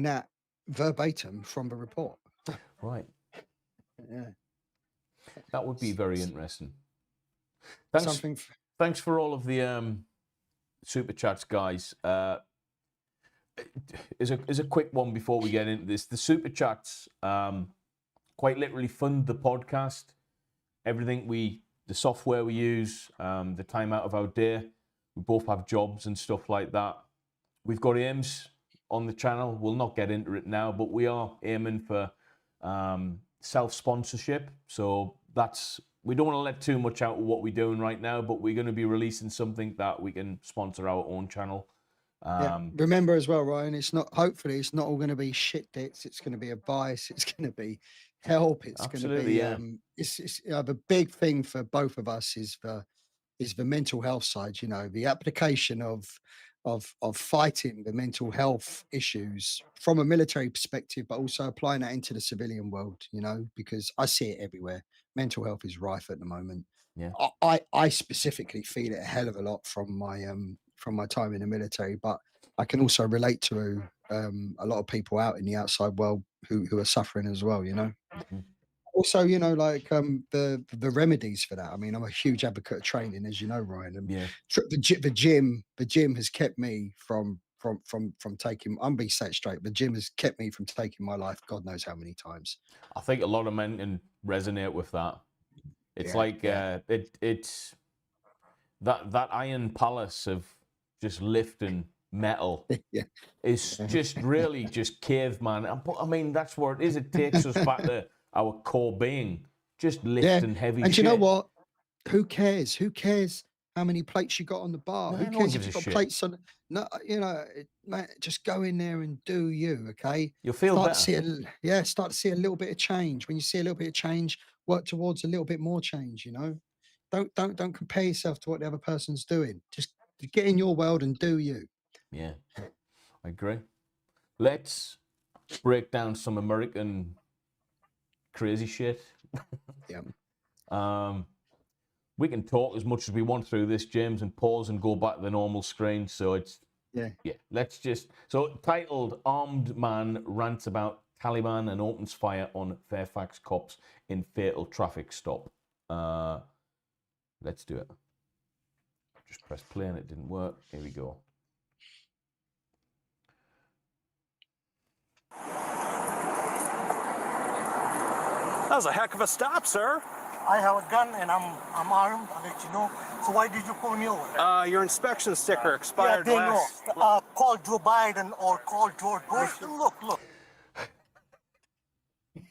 that verbatim from the report. Right. Yeah, that would be very interesting. Thanks for all of the super chats, guys. Is a quick one before we get into this. The super chats quite literally fund the podcast. Everything the software we use, the time out of our day. We both have jobs and stuff like that. We've got aims on the channel. We'll not get into it now, but we are aiming for self-sponsorship. So we don't want to let too much out of what we're doing right now, but we're going to be releasing something that we can sponsor our own channel. Yeah. Remember as well, Ryan, hopefully it's not all going to be shit dicks. It's going to be advice. It's going to be help. It's going to be, it's the big thing for both of us is the mental health side, the application of fighting the mental health issues from a military perspective, but also applying that into the civilian world, because I see it everywhere. Mental health is rife at the moment. Yeah. I specifically feel it a hell of a lot from my time in the military, but I can also relate to a lot of people out in the outside world who are suffering as well, Mm-hmm. Also, the remedies for that. I mean, I'm a huge advocate of training, as you know, Ryan. And Yeah. the gym has kept me from taking. I'm being set straight. The gym has kept me from taking my life. God knows how many times. I think a lot of men can resonate with that. It's it's that iron palace of just lifting metal. Yeah. Is just really just caveman. I mean, that's what it is. It takes us back to our core being, just lifting heavy and shit. You know what? Who cares? Who cares how many plates you got on the bar? No, Who no one cares if gives you've a got shit. plates on? No, man, just go in there and do you, okay? You'll feel better. Start to see a little bit of change. When you see a little bit of change, work towards a little bit more change, Don't compare yourself to what the other person's doing. Just get in your world and do you. Yeah, I agree. Let's break down some American crazy shit. Yeah. We can talk as much as we want through this, James, and pause and go back to the normal screen. So let's just, titled Armed Man Rants About Taliban and Opens Fire on Fairfax Cops in Fatal Traffic Stop. Let's do it. Just press play and it didn't work. Here we go. That was a heck of a stop, sir. I have a gun and I'm armed. I'll let you know. So why did you pull me over? Your inspection sticker expired yeah, they last. know. Call Joe Biden or call George Bush. Look.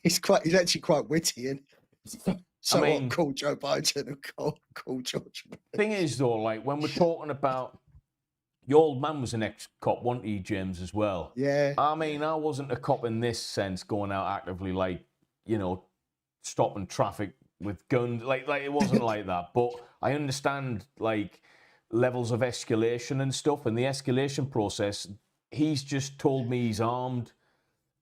He's actually quite witty, and so I mean, call Joe Biden and call George. Thing is, though, like when we're talking about your old man was an ex-cop, wasn't he, James, as well? Yeah. I mean, I wasn't a cop in this sense, going out actively, like, stopping traffic with guns. Like it wasn't like that. But I understand, like, levels of escalation and stuff. And the escalation process, he's just told me he's armed.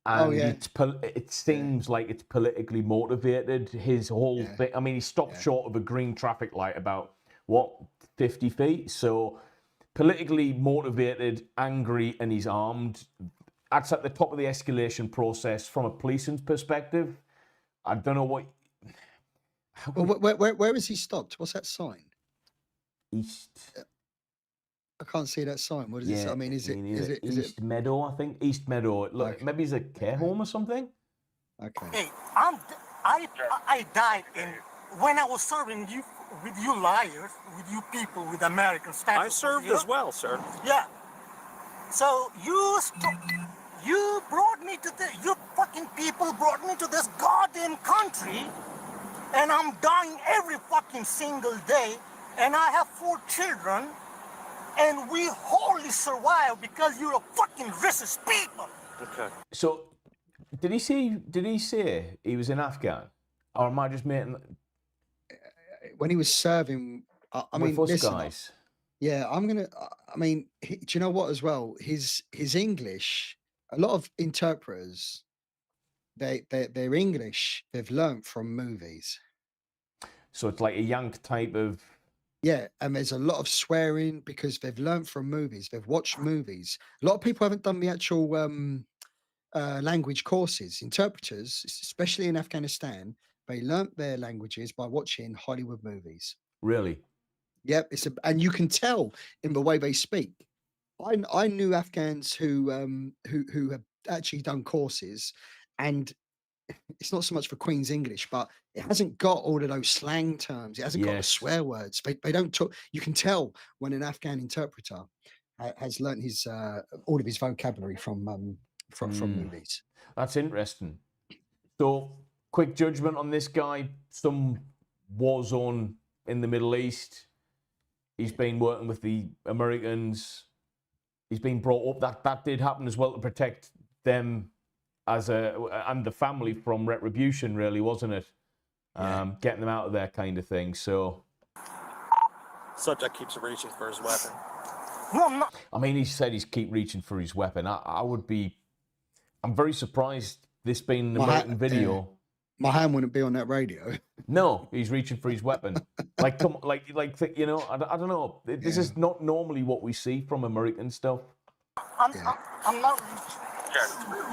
And it seems like it's politically motivated, his whole thing. I mean, he stopped short of a green traffic light about, 50 feet? So politically motivated, angry, and he's armed. That's at the top of the escalation process from a policing's perspective. I don't know what... Where is he stopped? What's that sign? East... I can't see that sign. What is it? I mean, is it East Meadow? I think East Meadow. Look, maybe it's a care home or something. Okay. Hey, I died when I was serving you with you liars, with you people, with American status. I served as well, sir. Yeah. So you brought me to you fucking people brought me to this goddamn country, and I'm dying every fucking single day, and I have 4 children. And we wholly survive because you're a fucking racist people. Okay. So, did he say he was in Afghan, or am I just making? When he was serving, I mean, listen, guys. Yeah, I'm gonna. I mean, do you know what? As well, his English. A lot of interpreters, their English they've learnt from movies. So it's like a Yank type of. Yeah, and there's a lot of swearing because they've learned from movies. They've watched movies. A lot of people haven't done the actual language courses. Interpreters, especially in Afghanistan, they learnt their languages by watching Hollywood movies. Really? Yep, and you can tell in the way they speak. I knew Afghans who have actually done courses, and it's not so much for Queen's English, but it hasn't got all of those slang terms. It hasn't got the swear words. They don't talk. You can tell when an Afghan interpreter has learnt his all of his vocabulary from movies. That's interesting. So, quick judgment on this guy. Some war zone in the Middle East. He's been working with the Americans. He's been brought up. That did happen as well to protect them and the family from retribution, really, wasn't it? Getting them out of there, kind of thing. So, Subject keeps reaching for his weapon. No, I'm not. I mean, he said he's keep reaching for his weapon. I'm very surprised this being an American video. My hand wouldn't be on that radio. No, he's reaching for his weapon. Like, you know, I don't know. This is not normally what we see from American stuff. I'm not.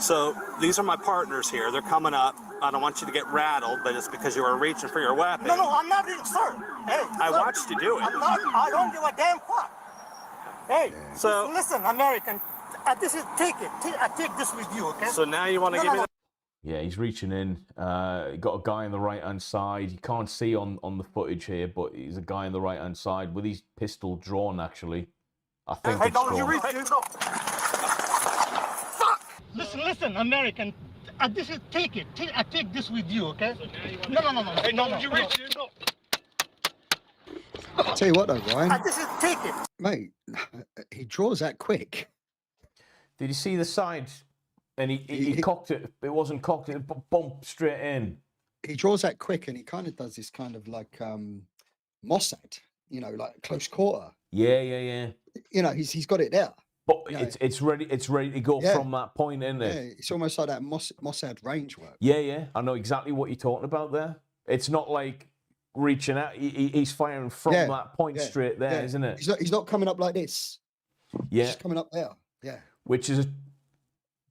So these are my partners here. They're coming up. I don't want you to get rattled, but it's because you were reaching for your weapon. No, I'm not reading, sir. Hey, I sir, watched you do it. I'm not. I don't give a damn fuck. Hey, So- listen, American. This is take it. I take this with you, okay? So now you want to No, give no, me Yeah, he's reaching in. Got a guy on the right-hand side. You can't see on the footage here, but he's a guy on the right-hand side with his pistol drawn, actually. I think Hey, it's don't you drawn. reach? Fuck! Listen, American. This is take it. I take this with you, okay? No. Hey, don't you reach? I'll tell you what though, Ryan, This is take it. mate, he draws that quick. Did you see the side? And he cocked it. It wasn't cocked. It bumped straight in. He draws that quick, and he kind of does this kind of like Mossad, you know, like close quarter. Yeah. You know, he's got it there. But No. it's ready to go Yeah. from that point, isn't Yeah, it? it's almost like that Mossad range work. Yeah. I know exactly what you're talking about there. It's not like reaching out. He's firing from Yeah, that point yeah, straight there, Yeah. not it? He's not coming up like this. Yeah. He's coming up there. Yeah. Which is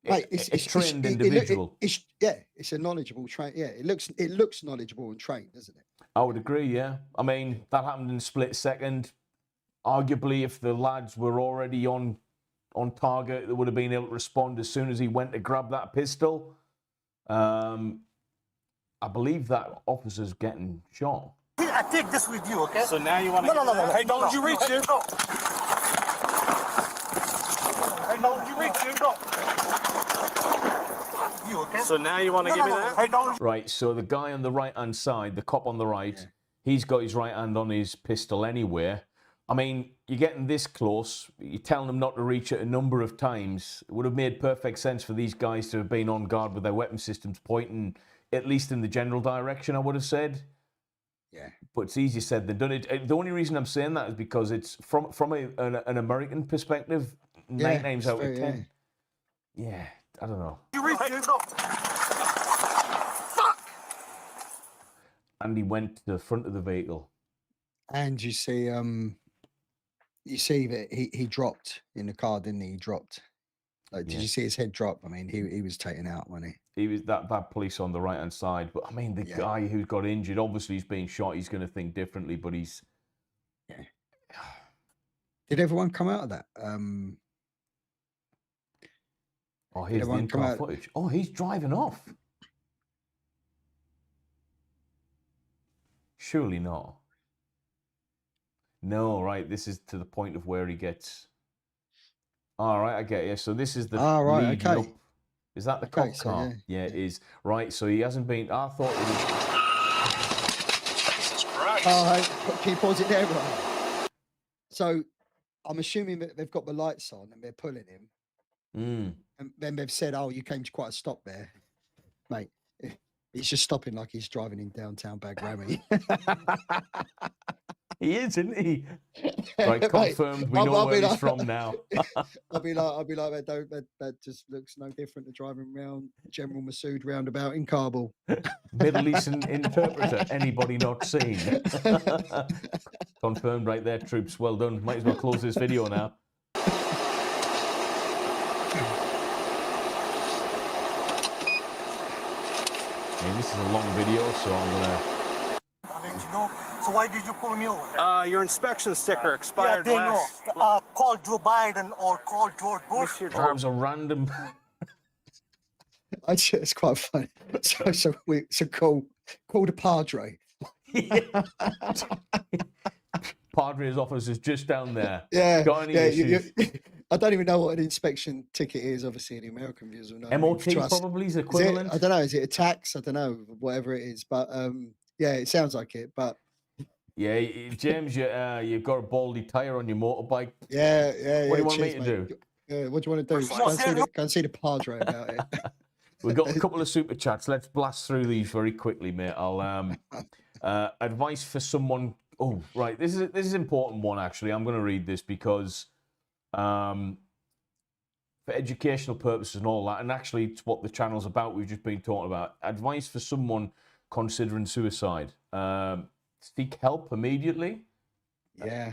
Mate, a trained individual. It's a knowledgeable train. Yeah, it looks knowledgeable and trained, doesn't it? I would agree, yeah. I mean, that happened in a split second. Arguably, if the lads were already on target, they would have been able to respond as soon as he went to grab that pistol. I believe that officer's getting shot. I take this with you, okay? So now you want to. No. Hey, don't you reach it? Hey, don't you reach? You, okay? So now you want to give me that? Hey, don't. Right, so the guy on the right-hand side, the cop on the right, he's got his right hand on his pistol anywhere. I mean, you're getting this close. You're telling them not to reach it a number of times. It would have made perfect sense for these guys to have been on guard with their weapon systems pointing, at least in the general direction, I would have said. Yeah. But it's easier said than done. The only reason I'm saying that is because it's from an American perspective, 9 times out of 10. Yeah, I don't know. You reach? And he went to the front of the vehicle. And you see that he dropped in the car, didn't he? He dropped. Like, did you see his head drop? I mean, he was taken out, wasn't he? He was that police on the right hand side. But I mean, the guy who got injured, obviously he's being shot. He's going to think differently, but he's. Yeah. Did everyone come out of that? Oh, here's the in-car footage. Oh, he's driving off. Surely not. No, right. This is to the point of where he gets. All right, I get you. So this is the. Right, okay. Up. Is that the cop car? Yeah, it is. Right. So he hasn't been. I thought it was. Jesus Christ. All right, can you pause it there, right? So I'm assuming that they've got the lights on and they're pulling him. And then they've said, "Oh, you came to quite a stop there, mate." He's just stopping like he's driving in downtown Bagrami. He is, isn't he? Right, confirmed. We know where he's from now. I'll be like, that just looks no different to driving around General Massoud roundabout in Kabul. Middle Eastern interpreter. Anybody not seen? Confirmed right there, troops. Well done. Might as well close this video now. I mean, this is a long video, so I'm gonna. So why did you pull me over? Your inspection sticker Yeah, expired they last. know. Call Joe Biden or call George Bush. Oh, it was a random. It's quite funny. So call the Padre. Padres office is just down there. Yeah, Got any yeah. issues? I don't even know what an inspection ticket is. Obviously, the American viewers will know. MOT Trust. probably is Is it? equivalent. I don't know. Is it a tax? I don't know. Whatever it is, but yeah, it sounds like it. But Yeah, James, you've got a baldy tire on your motorbike. yeah. What do you want me Cheers, to mate. do? Yeah, what do you want to do? Just go and see the Padre about it. We've got a couple of super chats. Let's blast through these very quickly, mate. I'll advice for someone. Oh, right. This is an important one actually. I'm going to read this because for educational purposes and all that, and actually it's what the channel's about. We've just been talking about advice for someone considering suicide. Seek help immediately. Yeah.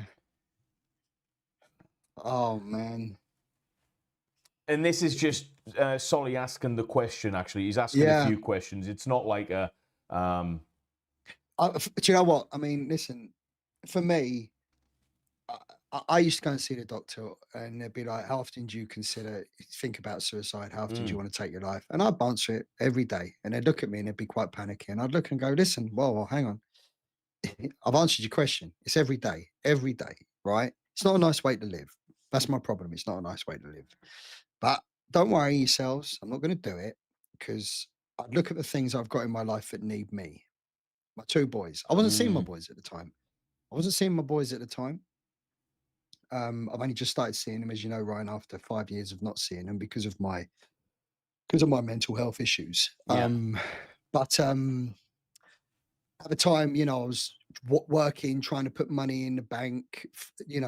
Oh man. And this is just Solly asking the question. Actually, he's asking a few questions. It's not like a. Do you know what I mean? Listen, for me, I used to go and see the doctor, and they'd be like, "How often do you think about suicide? How often do you want to take your life?" And I'd answer it every day, and they'd look at me and they'd be quite panicky, and I'd look and go, "Listen, well, hang on, I've answered your question. It's every day, right? It's not a nice way to live. That's my problem. It's not a nice way to live. But don't worry yourselves. I'm not going to do it because I look at the things I've got in my life that need me. My two boys. I wasn't seeing my boys at the time. I've only just started seeing them, as you know, Ryan, after 5 years of not seeing them because of my mental health issues. Yeah. But at the time, I was working, trying to put money in the bank,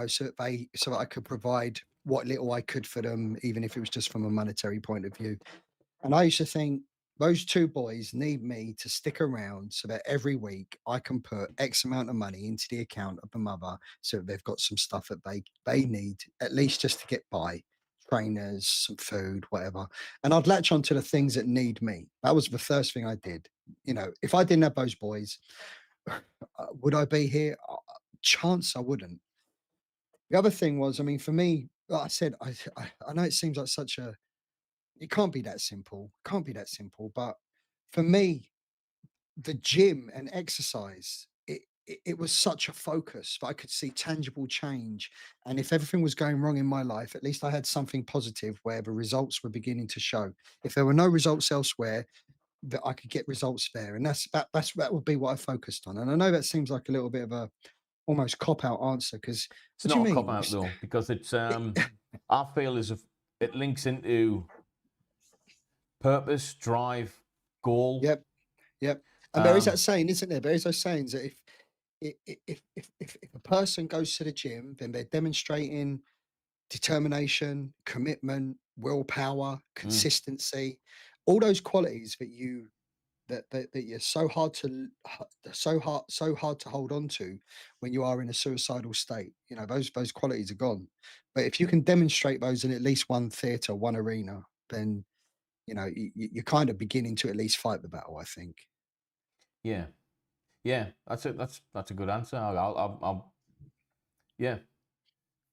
so that I could provide what little I could for them, even if it was just from a monetary point of view. And I used to think those two boys need me to stick around so that every week I can put X amount of money into the account of the mother so that they've got some stuff that they need, at least just to get by. Trainers, some food, whatever. And I'd latch onto the things that need me. That was the first thing I did. If I didn't have those boys, would I be here? Chance I wouldn't. The other thing was, I mean, for me, like I said, I know it seems like it can't be that simple. But for me, the gym and exercise, it was such a focus that I could see tangible change. And if everything was going wrong in my life, at least I had something positive where the results were beginning to show. If there were no results elsewhere, that I could get results there. And that would be what I focused on. And I know that seems like a little bit of a almost cop out answer because It's what do not you a mean? cop out though, because it's I feel as if it links into purpose, drive, goal. Yep. And there is that saying, isn't there? There is those sayings that if a person goes to the gym, then they're demonstrating determination, commitment, willpower, consistency, all those qualities that you're so hard to hold on to when you are in a suicidal state. Those qualities are gone. But if you can demonstrate those in at least one theatre, one arena, then you're kind of beginning to at least fight the battle, I think. Yeah, that's a good answer. I'll yeah.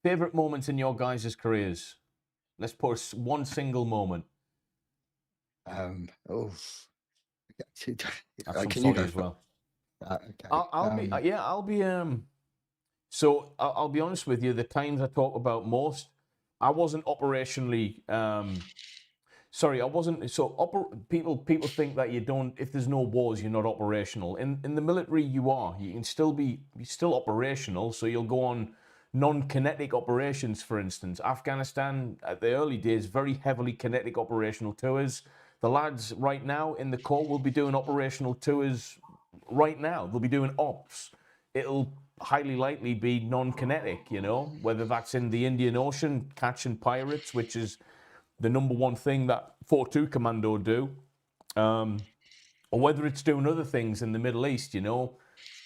Favorite moments in your guys' careers? Let's put one single moment. That's Have some can you go as well. Okay. I'll be so I'll be honest with you, the times I talk about most, I wasn't operationally sorry, I wasn't. So people think that you don't. If there's no wars, you're not operational. In the military, you are. You can still be still operational. So you'll go on non-kinetic operations, for instance. Afghanistan at the early days, very heavily kinetic operational tours. The lads right now in the Corps will be doing operational tours right now. They'll be doing ops. It'll highly likely be non-kinetic. Whether that's in the Indian Ocean catching pirates, which is the number one thing that 4-2 Commando do, or whether it's doing other things in the Middle East,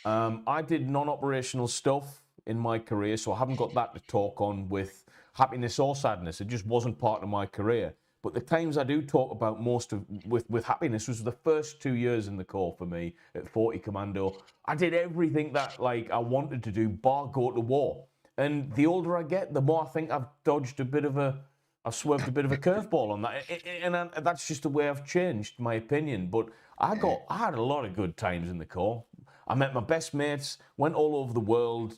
I did non-operational stuff in my career, so I haven't got that to talk on with happiness or sadness. It just wasn't part of my career. But the times I do talk about most of with happiness was the first 2 years in the Corps for me at 40 Commando. I did everything that I wanted to do, bar go to war. And the older I get, the more I think I've swerved a bit of a curveball on that, and that's just the way I've changed my opinion. But I had a lot of good times in the Corps. I met my best mates, went all over the world,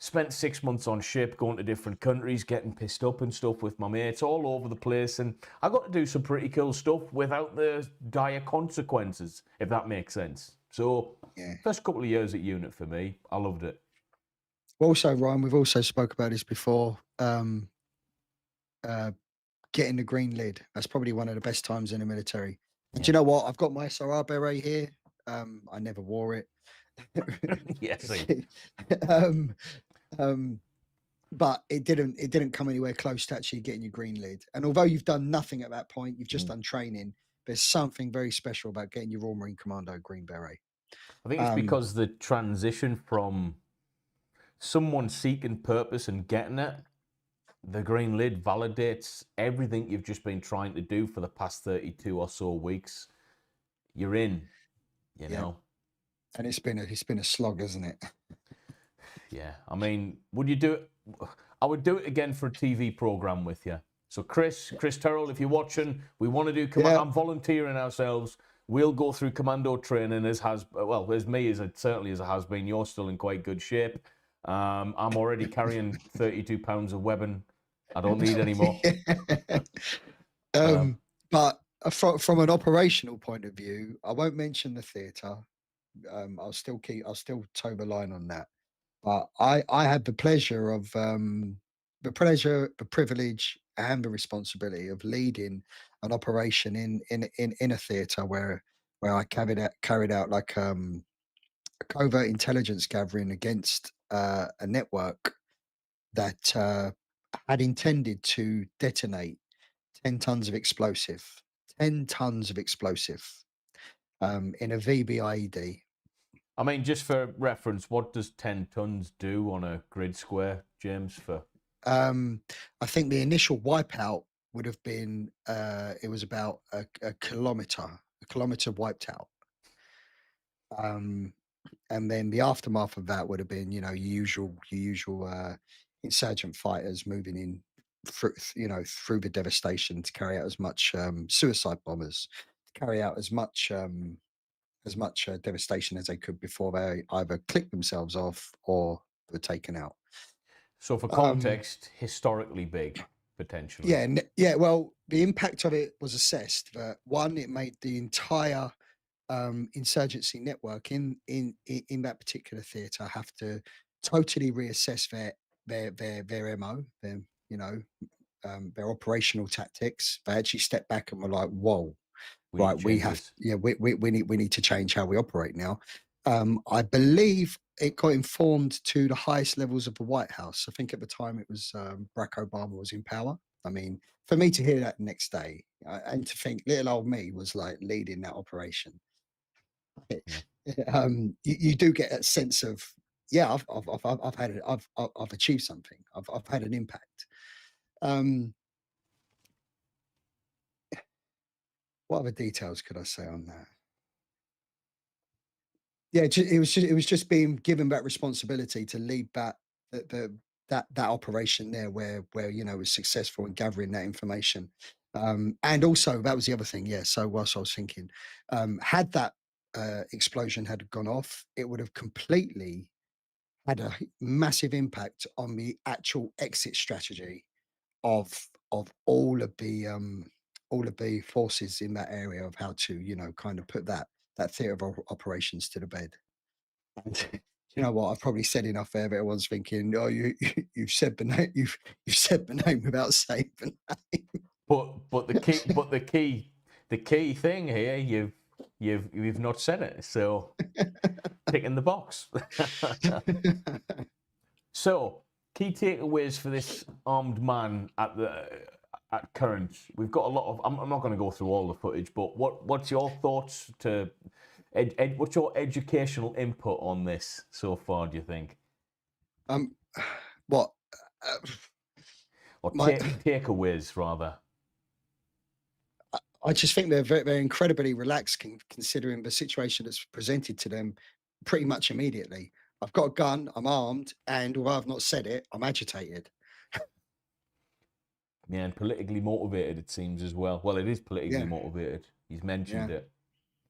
spent 6 months on ship, going to different countries, getting pissed up and stuff with my mates all over the place. And I got to do some pretty cool stuff without the dire consequences, if that makes sense. So, Yeah. first couple of years at unit for me, I loved it. Also, Ryan, we've also spoke about this before. Getting the green lid. That's probably one of the best times in the military. And do you know what? I've got my SRR beret here. I never wore it. Yes, But it didn't come anywhere close to actually getting your green lid. And although you've done nothing at that point, you've just done training. There's something very special about getting your Royal Marine Commando green beret. I think it's because the transition from someone seeking purpose and getting it, the green lid validates everything you've just been trying to do for the past 32 or so weeks. You're in, you know. And it's been a slog, isn't it? Yeah, I mean, would you do it? I would do it again for a TV program with you. So Chris Terrell, if you're watching, we want to do command. I'm volunteering ourselves. We'll go through commando training as me as it certainly as it has been. You're still in quite good shape. I'm already carrying 32 pounds of weapon. I don't need any more. But from an operational point of view, I won't mention the theatre. I'll still toe the line on that. But I had the pleasure of the privilege, and the responsibility of leading an operation in a theatre where I carried out like a covert intelligence gathering against a network that had intended to detonate 10 tons of explosive, 10 tons of explosive in a VBIED. I mean, just for reference, what does 10 tons do on a grid square, James? I think the initial wipeout would have been it was about a kilometer wiped out. And then the aftermath of that would have been, your usual insurgent fighters moving in through the devastation to carry out as much suicide bombers, to carry out as much devastation as they could before they either clicked themselves off or were taken out. So for context, historically big, potentially. Yeah. Well, the impact of it was assessed that one, it made the entire insurgency network in that particular theatre have to totally reassess their MO, their operational tactics. They actually stepped back and were like, "Whoa, we need to change how we operate now." I believe it got informed to the highest levels of the White House. I think at the time it was Barack Obama was in power. I mean, for me to hear that the next day and to think little old me was like leading that operation, you do get a sense of, I've achieved something. I've had an impact. What other details could I say on that? Yeah, it was just being given that responsibility to lead that operation there, where it was successful in gathering that information, and also that was the other thing. Yeah, so whilst I was thinking, had that explosion had gone off, it would have completely had a massive impact on the actual exit strategy of all of the forces in that area, of how to kind of put that theatre of operations to the bed. And you know what? I've probably said enough there. Everyone's thinking, "Oh, you've said the name. You've said the name without saying the name." But the key thing here, you've not said it. So ticking the box. So key takeaways for this armed man at current. We've got a lot of. I'm not going to go through all the footage, but what's your thoughts to? What's your educational input on this so far, do you think? What? Or takeaways, rather. I just think they're very, very incredibly relaxed, considering the situation that's presented to them pretty much immediately. I've got a gun, I'm armed, and although I've not said it, I'm agitated. Yeah, and politically motivated, it seems, as well. Well, it is politically motivated. He's mentioned it.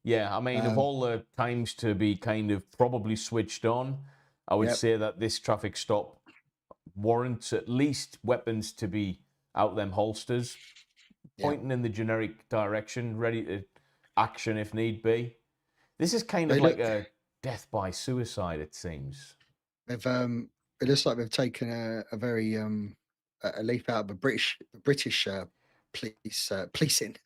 Yeah, I mean, of all the times to be kind of probably switched on, I would say that this traffic stop warrants at least weapons to be out them holsters, Yeah. pointing in the generic direction, ready to action if need be. This is kind They of like look- a death by suicide, it seems. They've it looks like they've taken a very a leaf out of a British policing.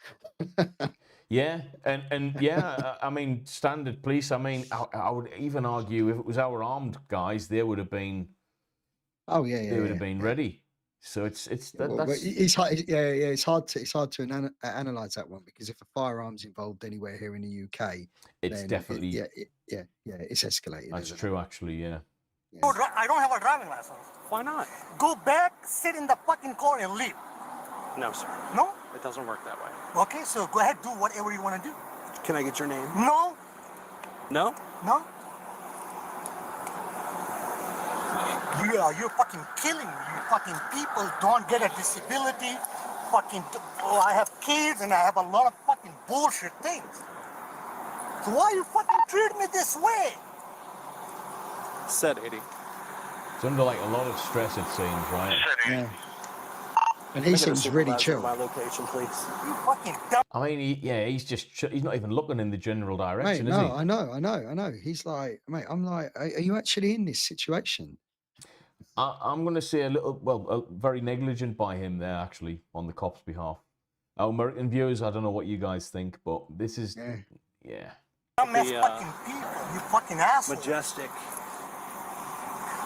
Yeah, and yeah, I mean, standard police. I mean, I would even argue if it was our armed guys, they would have been Oh yeah, yeah, they would have yeah, been yeah. ready. So it's Well, that's it's hard, yeah, yeah. It's hard to analyze that one because if a firearm's involved anywhere here in the UK, it's then definitely yeah, it's escalated. that's isn't true. Actually, yeah. It? No, Yeah. I don't have a driving license. Why not? Go back, sit in the fucking car and leave. No, sir. No? It doesn't work that way. Okay, so go ahead, do whatever you want to do. Can I get your name? No? No? No? You're fucking killing me. You fucking people don't get a disability. Oh, I have kids and I have a lot of fucking bullshit things. So why you fucking treat me this way? Said 80. It's under like a lot of stress, it seems, right? Yeah. And he seems really chill. My location, please. You fucking dumb. I mean, he's not even looking in the general Mate, direction, is no, he? I know. He's like, mate, I'm like, are you actually in this situation? I'm going to say very negligent by him there, actually, on the cops' behalf. Our American viewers, I don't know what you guys think, but this is, yeah. Dumbass The, fucking people, you fucking asshole. Majestic.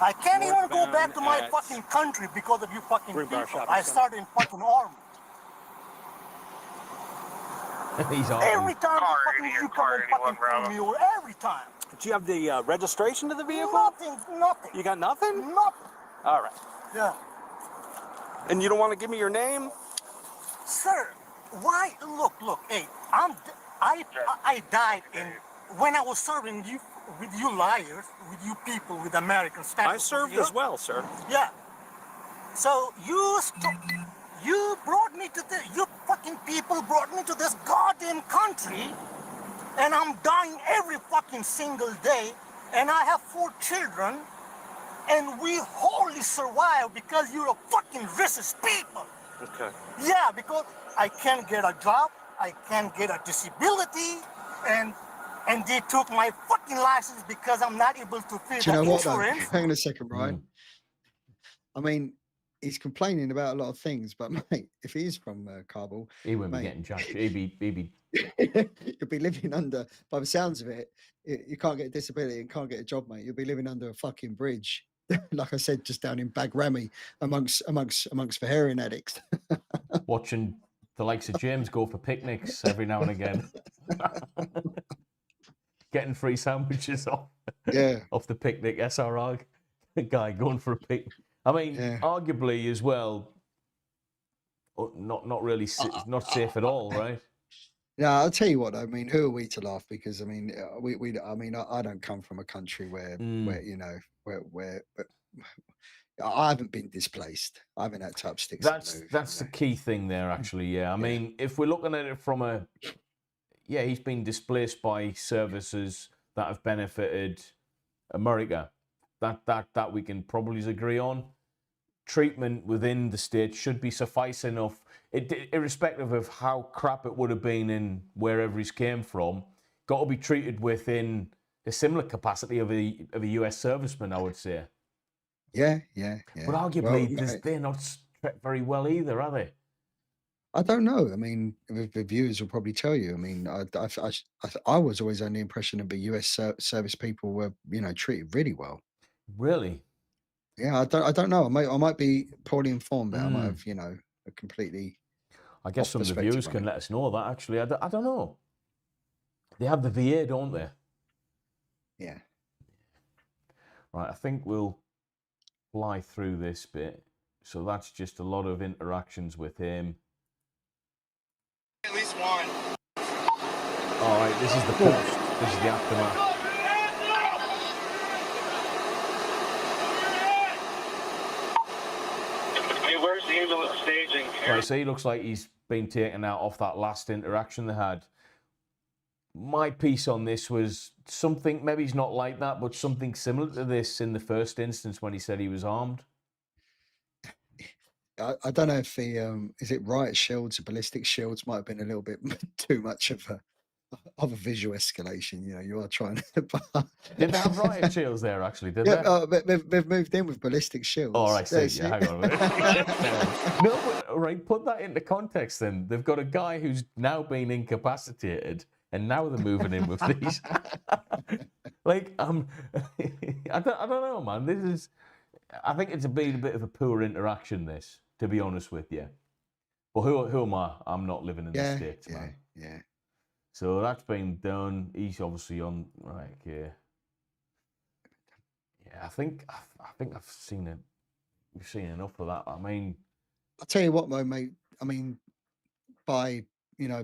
I can't even go back Northbound to my at fucking country because of you fucking Greenbrier people. Shopping I Center. started in fucking army. He's on. Every time you come and fucking kill me, or every time. Do you have the registration to the vehicle? Nothing. You got nothing? Nothing. All right. Yeah. And you don't want to give me your name? Sir, why? Look, hey, I died when I was serving you, with you liars, with you people, with American standards. I served as well, sir. Yeah. So you brought me to you fucking people brought me to this goddamn country, and I'm dying every fucking single day, and I have 4 children, and we wholly survive because you're a fucking racist people. Okay. Yeah, because I can't get a job, I can't get a disability, and they took my fucking license because I'm not able to pay Do you the know what though? insurance. Hang on a second, Ryan. I mean, he's complaining about a lot of things, but mate, if he is from Kabul, He wouldn't be mate. getting jacked. He'd be you'll be living under, by the sounds of it, you can't get a disability and can't get a job, mate. You'll be living under a fucking bridge, like I said, just down in Bagrami, amongst the heroin addicts. watching the likes of James go for picnics every now and again. Getting free sandwiches off the picnic SRR guy going for a picnic. I mean, arguably as well, not really, not safe at all, right? Yeah, I'll tell you what. I mean, who are we to laugh? Because I mean, I don't come from a country where you know where I haven't been displaced. I haven't had to up sticks. That's the key thing there, actually. Yeah, I mean, if we're looking at it from he's been displaced by services that have benefited America. That we can probably agree on. Treatment within the state should be suffice enough, irrespective of how crap it would have been in wherever he's came from. Got to be treated within a similar capacity of a US serviceman, I would say. Yeah. But arguably, they're not treated very well either, are they? I don't know. I mean, the viewers will probably tell you. I mean, I was always under the impression that the US service people were, treated really well. Really? Yeah, I don't know. I might be poorly informed, but I might have, a completely. I guess some of the viewers can let us know that. Actually, I don't know. They have the VA, don't they? Yeah. Right. I think we'll fly through this bit. So that's just a lot of interactions with him. At least one. All right. This is the post. This is the aftermath. Where's the ambulance staging? Right, so he looks like he's been taken out off that last interaction they had. My piece on this was something, maybe he's not like that, but something similar to this in the first instance when he said he was armed. I don't know if the is it riot shields or ballistic shields might have been a little bit too much of a visual escalation. You know, you are trying to. Did they have riot shields there, actually? Did Yeah, they? they've moved in with ballistic Oh, shields. I see. Yeah, hang on a minute. No, but right, put that into context then. They've got a guy who's now been incapacitated, and now they're moving in with these. Like, I don't know, man. I think it's been a bit of a poor interaction, this, to be honest with you. But who am I? I'm not living in the Yeah, States, yeah, man. yeah. So that's been done. He's obviously on, right, okay. Yeah, I think I've seen it. We've seen enough of that. I mean, I'll tell you what, though, mate. I mean, by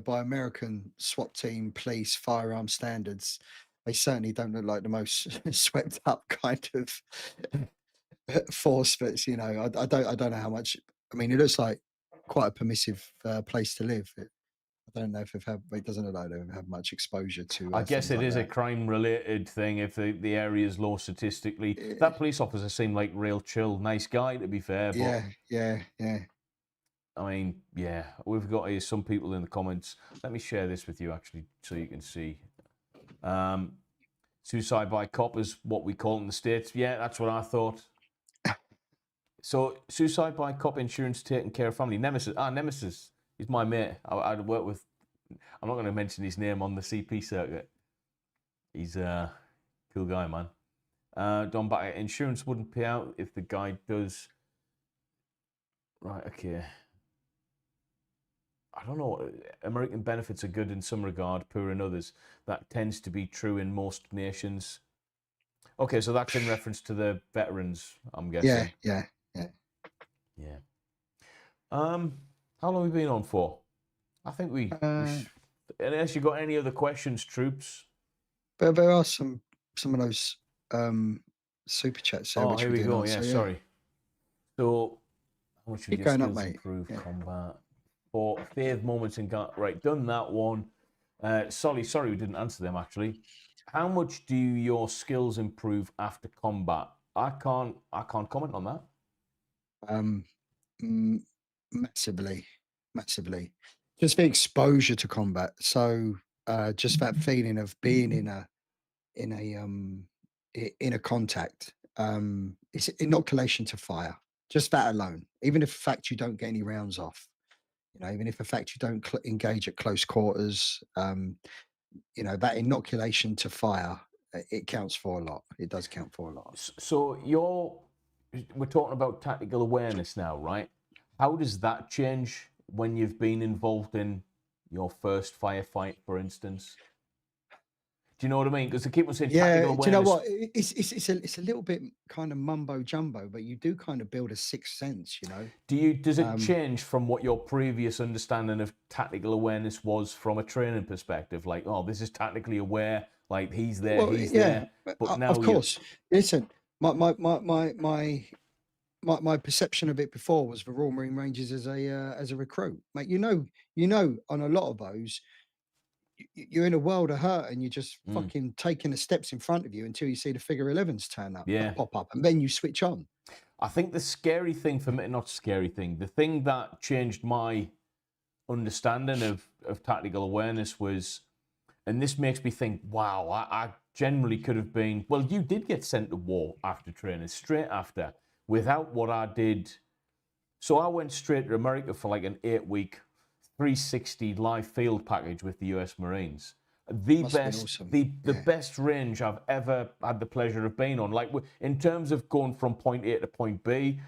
by American SWAT team, police, firearm standards, they certainly don't look like the most swept up kind of force. But I don't know how much. I mean, it looks like quite a permissive place to live. I don't know if it doesn't look like they've had much exposure to I guess things it like is a that. crime-related thing. If the area is low statistically, Eh, that police officer seemed like real chill, nice guy, to be fair. But Yeah, yeah, yeah. I mean, yeah, we've got here some people in the comments. Let me share this with you actually, so you can see. Suicide by cop is what we call it in the States. Yeah, that's what I thought. So, suicide by cop insurance taking care of family. Nemesis. Nemesis is my mate. I'd work with. I'm not going to mention his name on the CP circuit. He's a cool guy, man. Don Backer. Insurance wouldn't pay out if the guy does. Right, okay. I don't know. American benefits are good in some regard, poor in others. That tends to be true in most nations. Okay, so that's in reference to the veterans, I'm Yeah, guessing. yeah, yeah. Yeah. How long have we been on for? I think unless you got any other questions, troops. But there are some of those super chats there Oh, which here we we didn't go. answer. Yeah, Yeah, sorry. So, how much would keep your going up, skills mate. improve Yeah. combat? For faith moments in right, done that one. Sorry, we didn't answer them actually. How much do your skills improve after combat? I can't comment on that. M- massively, massively. Just the exposure to combat. So just that feeling of being in a in a contact. It's inoculation to fire. Just that alone. Even if the fact you don't get any rounds off. Even if the fact you don't engage at close quarters, that inoculation to fire, it counts for a lot. It does count for a lot. So we're talking about tactical awareness now, right? How does that change when you've been involved in your first firefight, for instance? Do you know what I mean? Because they keep on saying tactical Yeah, do you know awareness. what? It's a little bit kind of mumbo jumbo, but you do kind of build a sixth sense, Does it change from what your previous understanding of tactical awareness was from a training perspective? Like, oh, this is tactically aware, like he's there, Well, he's yeah, there. But now of course. Listen, my perception of it before was the Royal Marine Rangers as a recruit, mate. On a lot of those, you're in a world of hurt and you're just fucking taking the steps in front of you until you see the figure 11s turn up, Yeah. pop up, and then you switch on. I think the scary thing for me, not scary thing, the thing that changed my understanding of tactical awareness was, and this makes me think, wow, I generally could have been, well, you did get sent to war after training, straight after, without what I did. So I went straight to America for like an 8-week, 360 live field package with the US Marines. The Must have been best, awesome. the Yeah. best range I've ever had the pleasure of being on. Like in terms of going from point A to point B,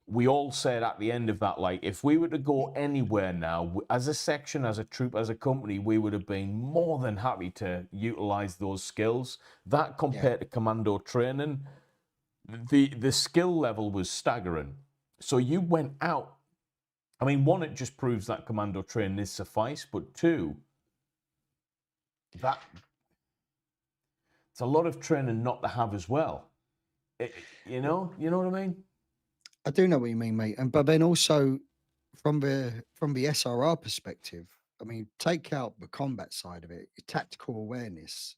we all said at the end of that, like, if we were to go anywhere now, as a section, as a troop, as a company, we would have been more than happy to utilize those skills. That compared to commando training, the skill level was staggering. So you went out. I mean, one, it just proves that commando training is suffice, but two, that it's a lot of training not to have as well. You know what I mean? I do know what you mean, mate. But then also from the SRR perspective, I mean, take out the combat side of it, tactical awareness.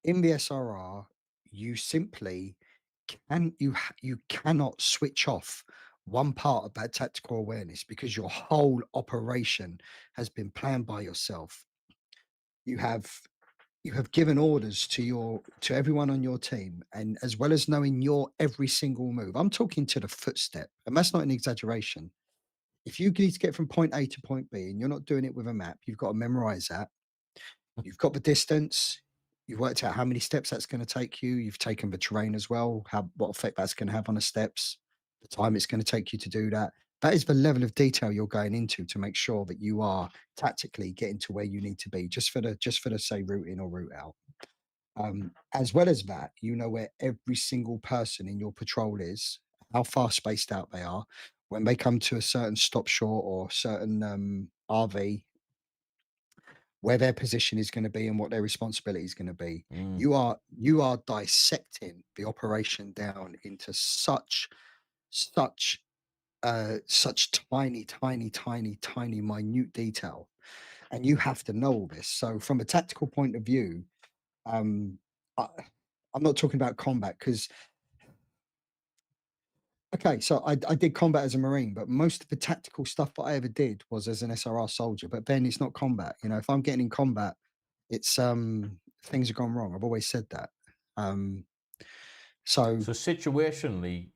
In the SRR, you simply you cannot switch off one part of that tactical awareness, because your whole operation has been planned by yourself. You have given orders to everyone on your team, and as well as knowing your every single move. I'm talking to the footstep, and that's not an exaggeration. If you need to get from point A to point B and you're not doing it with a map, you've got to memorize that. You've got the distance. You've worked out how many steps that's going to take you. You've taken the terrain as well, what effect that's going to have on the steps, the time it's going to take you to do that. That is the level of detail you're going into to make sure that you are tactically getting to where you need to be, just for the say route in or route out. As well as that, you know where every single person in your patrol is, how far spaced out they are. When they come to a certain stop short or certain RV, where their position is going to be and what their responsibility is going to be. Mm. You are dissecting the operation down into such such tiny minute detail, and you have to know all this. So from a tactical point of view, um, I, I'm not talking about combat because okay, so I did combat as a Marine, but most of the tactical stuff that I ever did was as an SRR soldier. But then it's not combat. You know, if I'm getting in combat, it's things have gone wrong. I've always said that. Um, so So situationally,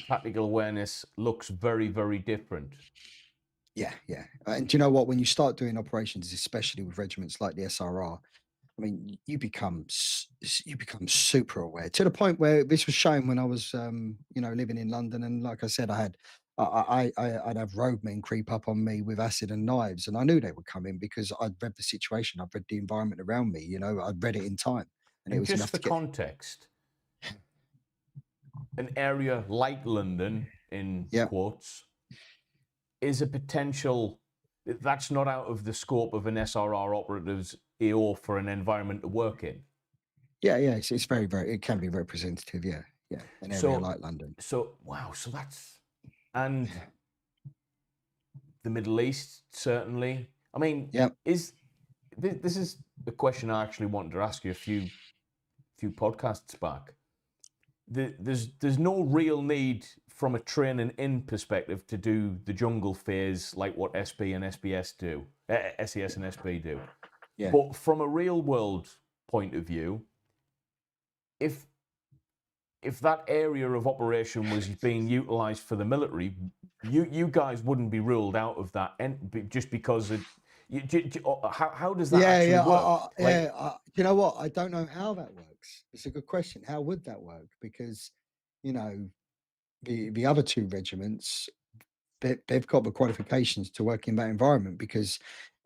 tactical awareness looks very, very different. yeah, yeah. And do you know what? When you start doing operations, especially with regiments like the SRR, I mean, you become super aware to the point where this was shown when I was, living in London, and like I said, I'd have roadmen creep up on me with acid and knives, and I knew they would come in because I'd read the situation, I'd read the environment around me, I'd read it in time, and it And was just enough for to get. context, an area like London, in Yeah, quotes, is a potential that's not out of the scope of an SRR operative's AO for an environment to work in. yeah, yeah. It's very, very. It can be representative. Yeah, yeah. An area So, like London. wow, so that's, and Yeah, the Middle East, certainly. I mean, yeah. is this is a question I actually wanted to ask you a few podcasts back. There's no real need from a training in perspective to do the jungle phase like what SB and SBS do, SES and SB do. Yeah. But from a real world point of view, if that area of operation was being utilized for the military, you guys wouldn't be ruled out of that, just because how does that Yeah, actually yeah, work? Like, you know what? I don't know how that works. It's a good question. How would that work? Because, you know, the other two regiments, they've got the qualifications to work in that environment because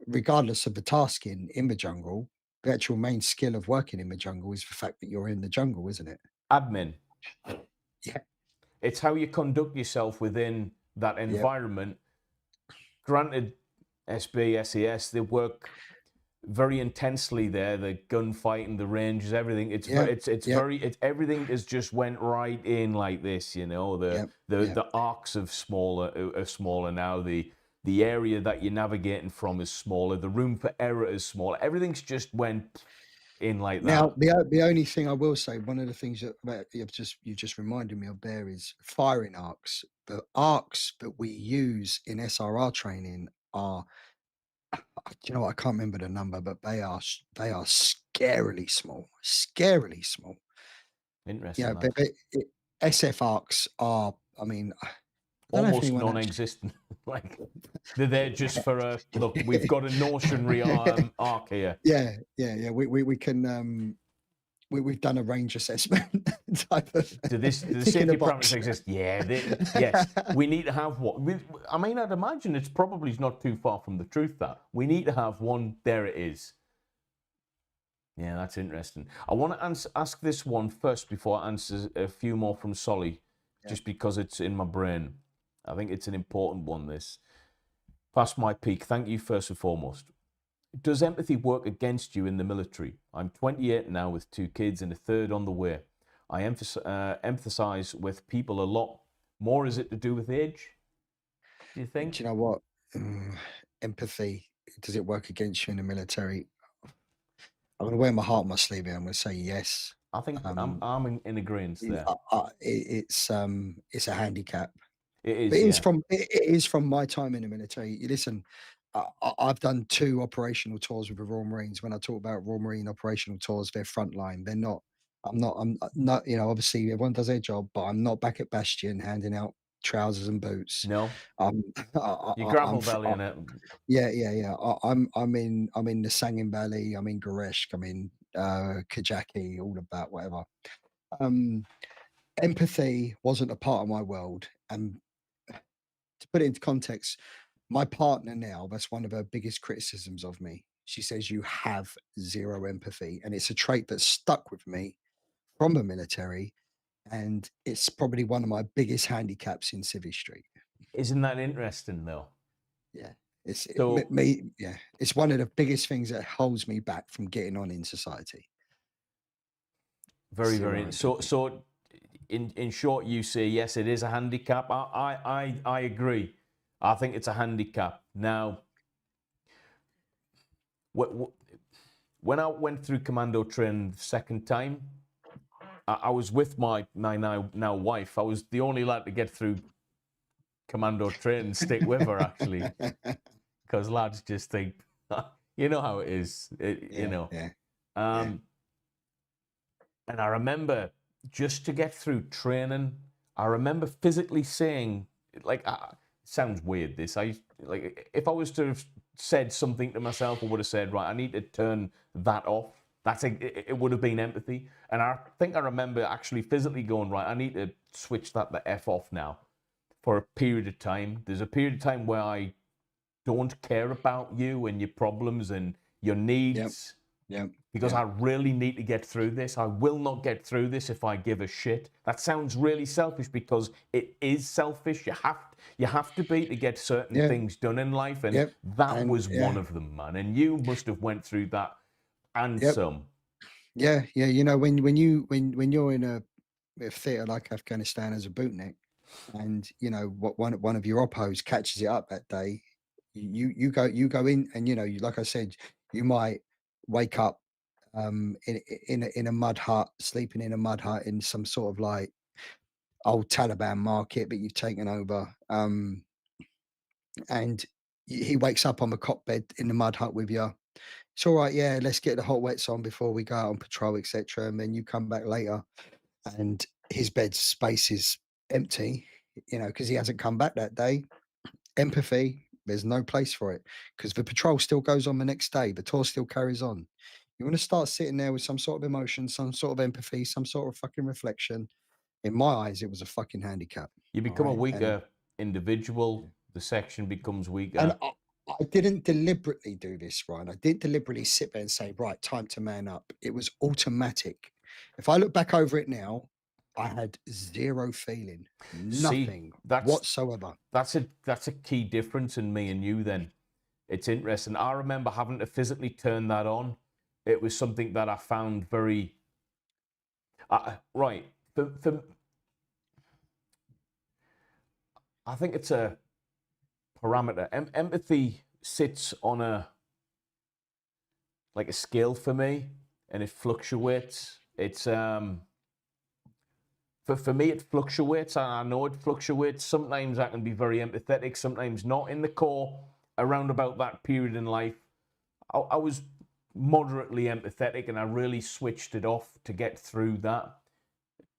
regardless of the task in the jungle, the actual main skill of working in the jungle is the fact that you're in the jungle, isn't it? admin. Yeah, It's how you conduct yourself within that yeah, environment. Granted, SB, SES, they work very intensely there. The gunfighting, the ranges, everything. It's yeah, very, it's yeah, very, it's everything has just went right in like this. The yeah, the yeah. the arcs of are smaller now. The area that you're navigating from is smaller. The room for error is smaller. Everything's just went in like Now, that. the only thing I will say, one of the things that you've just reminded me of there is firing arcs. The arcs that we use in SRR training are, do you know what? I can't remember the number, but they are scarily small, scarily small. Interesting. Yeah, That SF arcs are. I mean, I don't know if almost anyone actually. non-existent. Like they're there just for a look. We've got a notionary arc here. Yeah, yeah, yeah. We can. We've done a range assessment type of Do the ticking a safety parameters box. exist? Yeah, yes. We need to have one. I mean, I'd imagine it's probably not too far from the truth that we need to have one. There it is. Yeah, that's interesting. I want to ask this one first before I answer a few more from Solly, Yeah. just because it's in my brain. I think it's an important one, this. Past my peak. Thank you first and foremost. Does empathy work against you in the military? I'm 28 now with 2 kids and a third on the way. I emphasize with people a lot. More is it to do with age, do you Do think? you know what? Empathy. Does it work against you in the military? I'm going to wear my heart on my sleeve here. I'm going to say yes. I think I'm in agreement there. It's a handicap. It is, But yeah. it is from my time in the military. You listen, I've done 2 operational tours with the Royal Marines. When I talk about Royal Marine operational tours, they're frontline. They're not. I'm not. You know, obviously everyone does their job, but I'm not back at Bastion handing out trousers and boots. No, Um, you I'm gravel belly in it. yeah. I'm in the Sangin Valley. I'm in Goreshk. I'm in Kajaki. All of that, whatever. Um, Empathy wasn't a part of my world, and to put it into context, my partner now, that's one of her biggest criticisms of me. She says, "You have zero empathy." And it's a trait that stuck with me from the military. And it's probably one of my biggest handicaps in Civvy Street. Isn't that interesting, though? Yeah. So Yeah. It's one of the biggest things that holds me back from getting on in society. very, Zero very. empathy. So, in short, you say yes, it is a handicap. I agree. I think it's a handicap. Now, when I went through commando training the second time, I was with my now wife. I was the only lad to get through commando training, stick with her actually, because lads just think, you know how it is, you know. Yeah. And I remember just to get through training, I remember physically saying, like, sounds weird. This like if I was to have said something to myself, I would have said, right, I need to turn that off. It would have been empathy. And I think I remember actually physically going, right, I need to switch the F off now for a period of time. There's a period of time where I don't care about you and your problems and your needs because I really need to get through this. I will not get through this if I give a shit. That sounds really selfish because it is selfish. You have to be to get certain things done in life, and that And was one of them, man. And you must have went through that and some. Yeah. You know, when you're in a theatre like Afghanistan as a bootneck, and you know what one of your oppos catches it up that day, you go in, and you know, you, like I said, you might wake up in a mud hut, sleeping in a mud hut in some sort of like old Taliban market that you've taken over, and he wakes up on the cot bed in the mud hut with you. It's all right, yeah, let's get the hot wets on before we go out on patrol, etc. And then you come back later and his bed space is empty, you know, because he hasn't come back that day. Empathy, there's no place for it because the patrol still goes on the next day. The tour still carries on. You want to start sitting there with some sort of emotion, some sort of empathy, some sort of fucking reflection. In my eyes, it was a fucking handicap. You All become a right. weaker individual. The section becomes And weaker. I didn't deliberately do this, Ryan. I didn't deliberately sit there and say, right, time to man up. It was automatic. If I look back over it now, I had zero feeling, See, nothing that's whatsoever. that's a key difference in me and you. Then it's interesting. I remember having to physically turn that on. It was something that I found very right. I think it's a parameter. Empathy sits on a scale for me, and it fluctuates. It's for me it fluctuates. I know it fluctuates. Sometimes I can be very empathetic, sometimes not. In the core, around about that period in life, I was moderately empathetic, and I really switched it off to get through that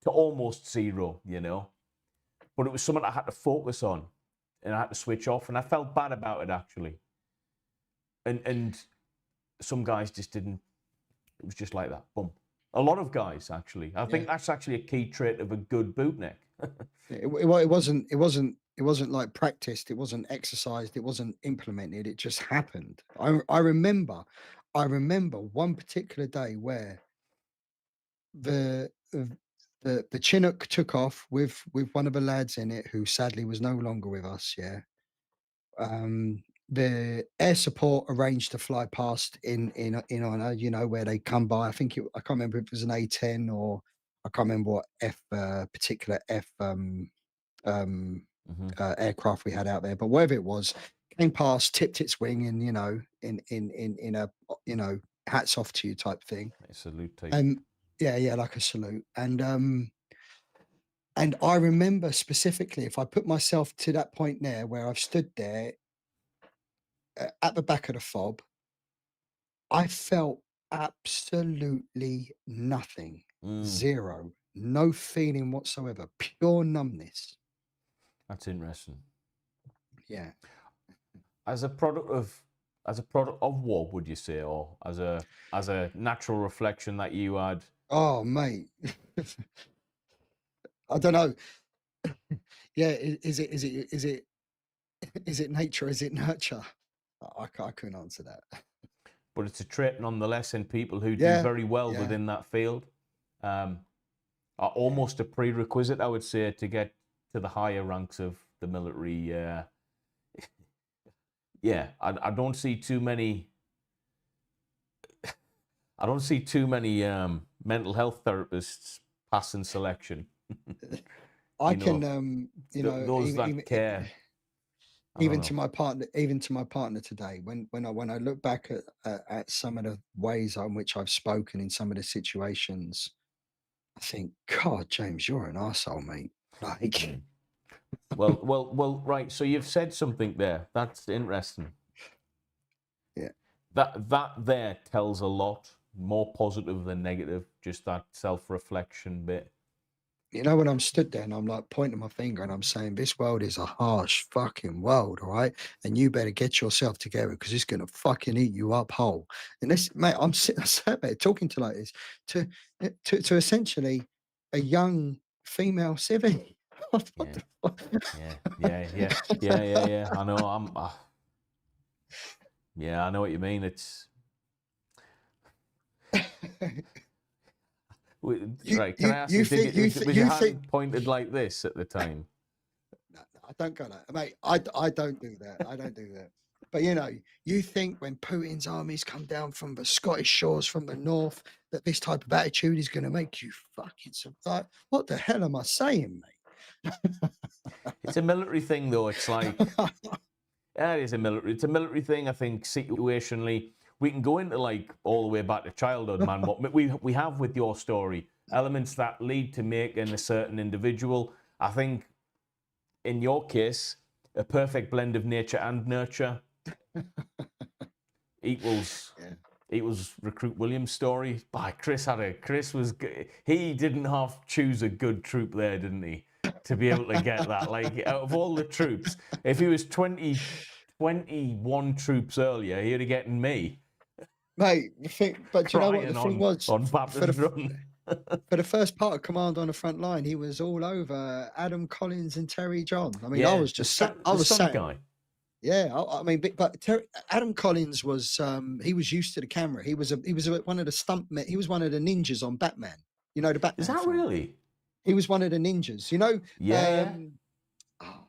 to almost zero, you know. But it was something I had to focus on, and I had to switch off, and I felt bad about it actually. And some guys just didn't. It was just like that. Boom. A lot of guys actually. I think that's actually a key trait of a good bootneck. It wasn't like practiced. It wasn't exercised. It wasn't implemented. It just happened. I remember one particular day where the the Chinook took off with one of the lads in it who sadly was no longer with us. Yeah. The air support arranged to fly past in honor, you know, where they come by. I can't remember if it was an A-10 or I can't remember what particular aircraft we had out there, but whatever it was, came past, tipped its wing, and you know, in a you know, hats off to you type thing. A salute type. Yeah, like a salute. And And I remember specifically, if I put myself to that point there where I've stood there at the back of the fob, I felt absolutely nothing, Mm, zero, no feeling whatsoever, pure numbness. that's interesting. Yeah. As a product of what would you say, or as a natural reflection that you had? Oh, mate. I don't know. Yeah, is it nature? Is it nurture? I couldn't answer that. But it's a trait nonetheless in people who do Yeah, very well yeah, within that field. Are almost a prerequisite, I would say, to get to the higher ranks of the military. Yeah, I don't see too many. I don't see too many mental health therapists passing selection. I You can, know, those that care. I don't even know. to my partner today, when I look back at some of the ways in which I've spoken in some of the situations, I think, God, James, you're an arsehole, mate. Like, Mm. Well. Right. So you've said something there. That's interesting. yeah. That there tells a lot more positive than negative. Just that self-reflection bit. You know, when I'm stood there and I'm like pointing my finger and I'm saying, this world is a harsh fucking world, all right? And you better get yourself together because it's going to fucking eat you up whole. And this, mate, I'm sat there talking to like this to essentially a young female civvy. What Yeah. the fuck? Yeah. I know. Yeah, I know what you mean. It's right. Can I ask you? Was your you think hand pointed like this at the time? no, I don't go that, mate. I don't do that. I don't do that. But you know, you think when Putin's armies come down from the Scottish shores from the north, that this type of attitude is going to make you fucking survive? What the hell am I saying, It's a military thing, though. It's like mate? yeah, it is a military. It's a military thing. I think situationally, we can go into like all the way back to childhood, man. What we have with your story, elements that lead to making a certain individual. I think in your case, a perfect blend of nature and nurture equals Yeah. equals Recruit Williams' story. By Chris was he didn't have to choose a good troop there, didn't he? To be able to get that, like out of all the troops, if he was 21 troops earlier, he'd have gotten me Mate, the thing, but do you know what the crying thing was? on For Baptist Run. for the first part of Command on the Front Line, he was all over Adam Collins and Terry John. I mean, I Yeah, was just sat, I the was stunt sat. guy. Yeah, I mean, but Adam Collins was he was used to the camera. He was one of the stunt men. He was one of the ninjas on Batman. You know the Batman Is that film. really? He was one of the ninjas. You know, Yeah. oh,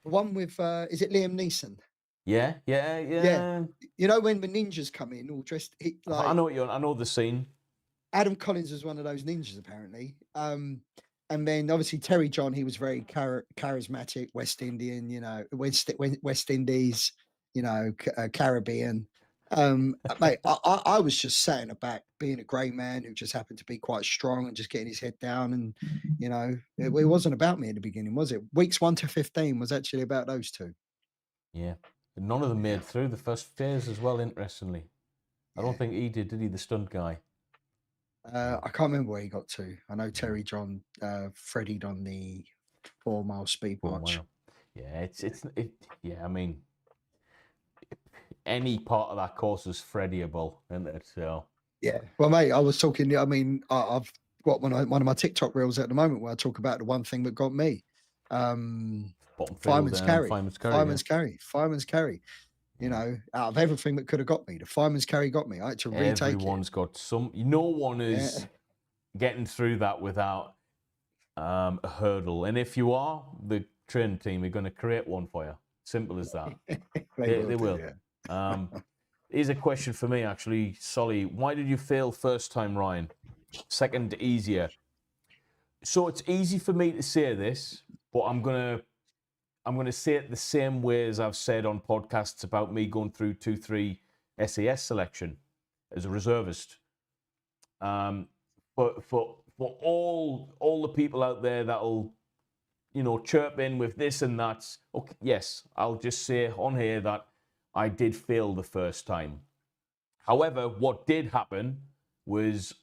the one with is it Liam Neeson? Yeah. Yeah. You know when the ninjas come in all dressed I like know the scene. Adam Collins was one of those ninjas apparently. And then obviously Terry John, he was very charismatic, West Indian, you know, West Indies, you know, Caribbean. Mate, I was just sat in the back, being a grey man who just happened to be quite strong and just getting his head down. And you know, it wasn't about me at the beginning, was it? Weeks 1 to 15 was actually about those two. Yeah. None of them made through the first phase as well, interestingly. I don't think he did he, the stunt guy? I can't remember where he got to. I know Terry John Freddied on the 4 mile speed Oh, march. wow. Yeah, yeah, I mean, any part of that course is Freddyable, isn't it? So Yeah. Well, mate, I was talking. I mean, I've got one of my TikTok reels at the moment where I talk about the one thing that got me. bottom Fireman's field, carry. Fireman's carry. Fireman's carry. Fireman's carry. You know, out of everything that could have got me, the fireman's carry got me. I had to retake Everyone's got some. No one is getting through that without a hurdle. And if you are, the training team are going to create one for you. Simple as that. it. They will. Yeah. Here's a question for me, actually. Solly, why did you fail first time, Ryan? Second, easier. So it's easy for me to say this, but I'm gonna say it the same way as I've said on podcasts about me going through 2-3 SAS selection as a reservist. For for all the people out there that'll, you know, chirp in with this and that. Okay, yes, I'll just say on here that I did fail the first time. However, what did happen was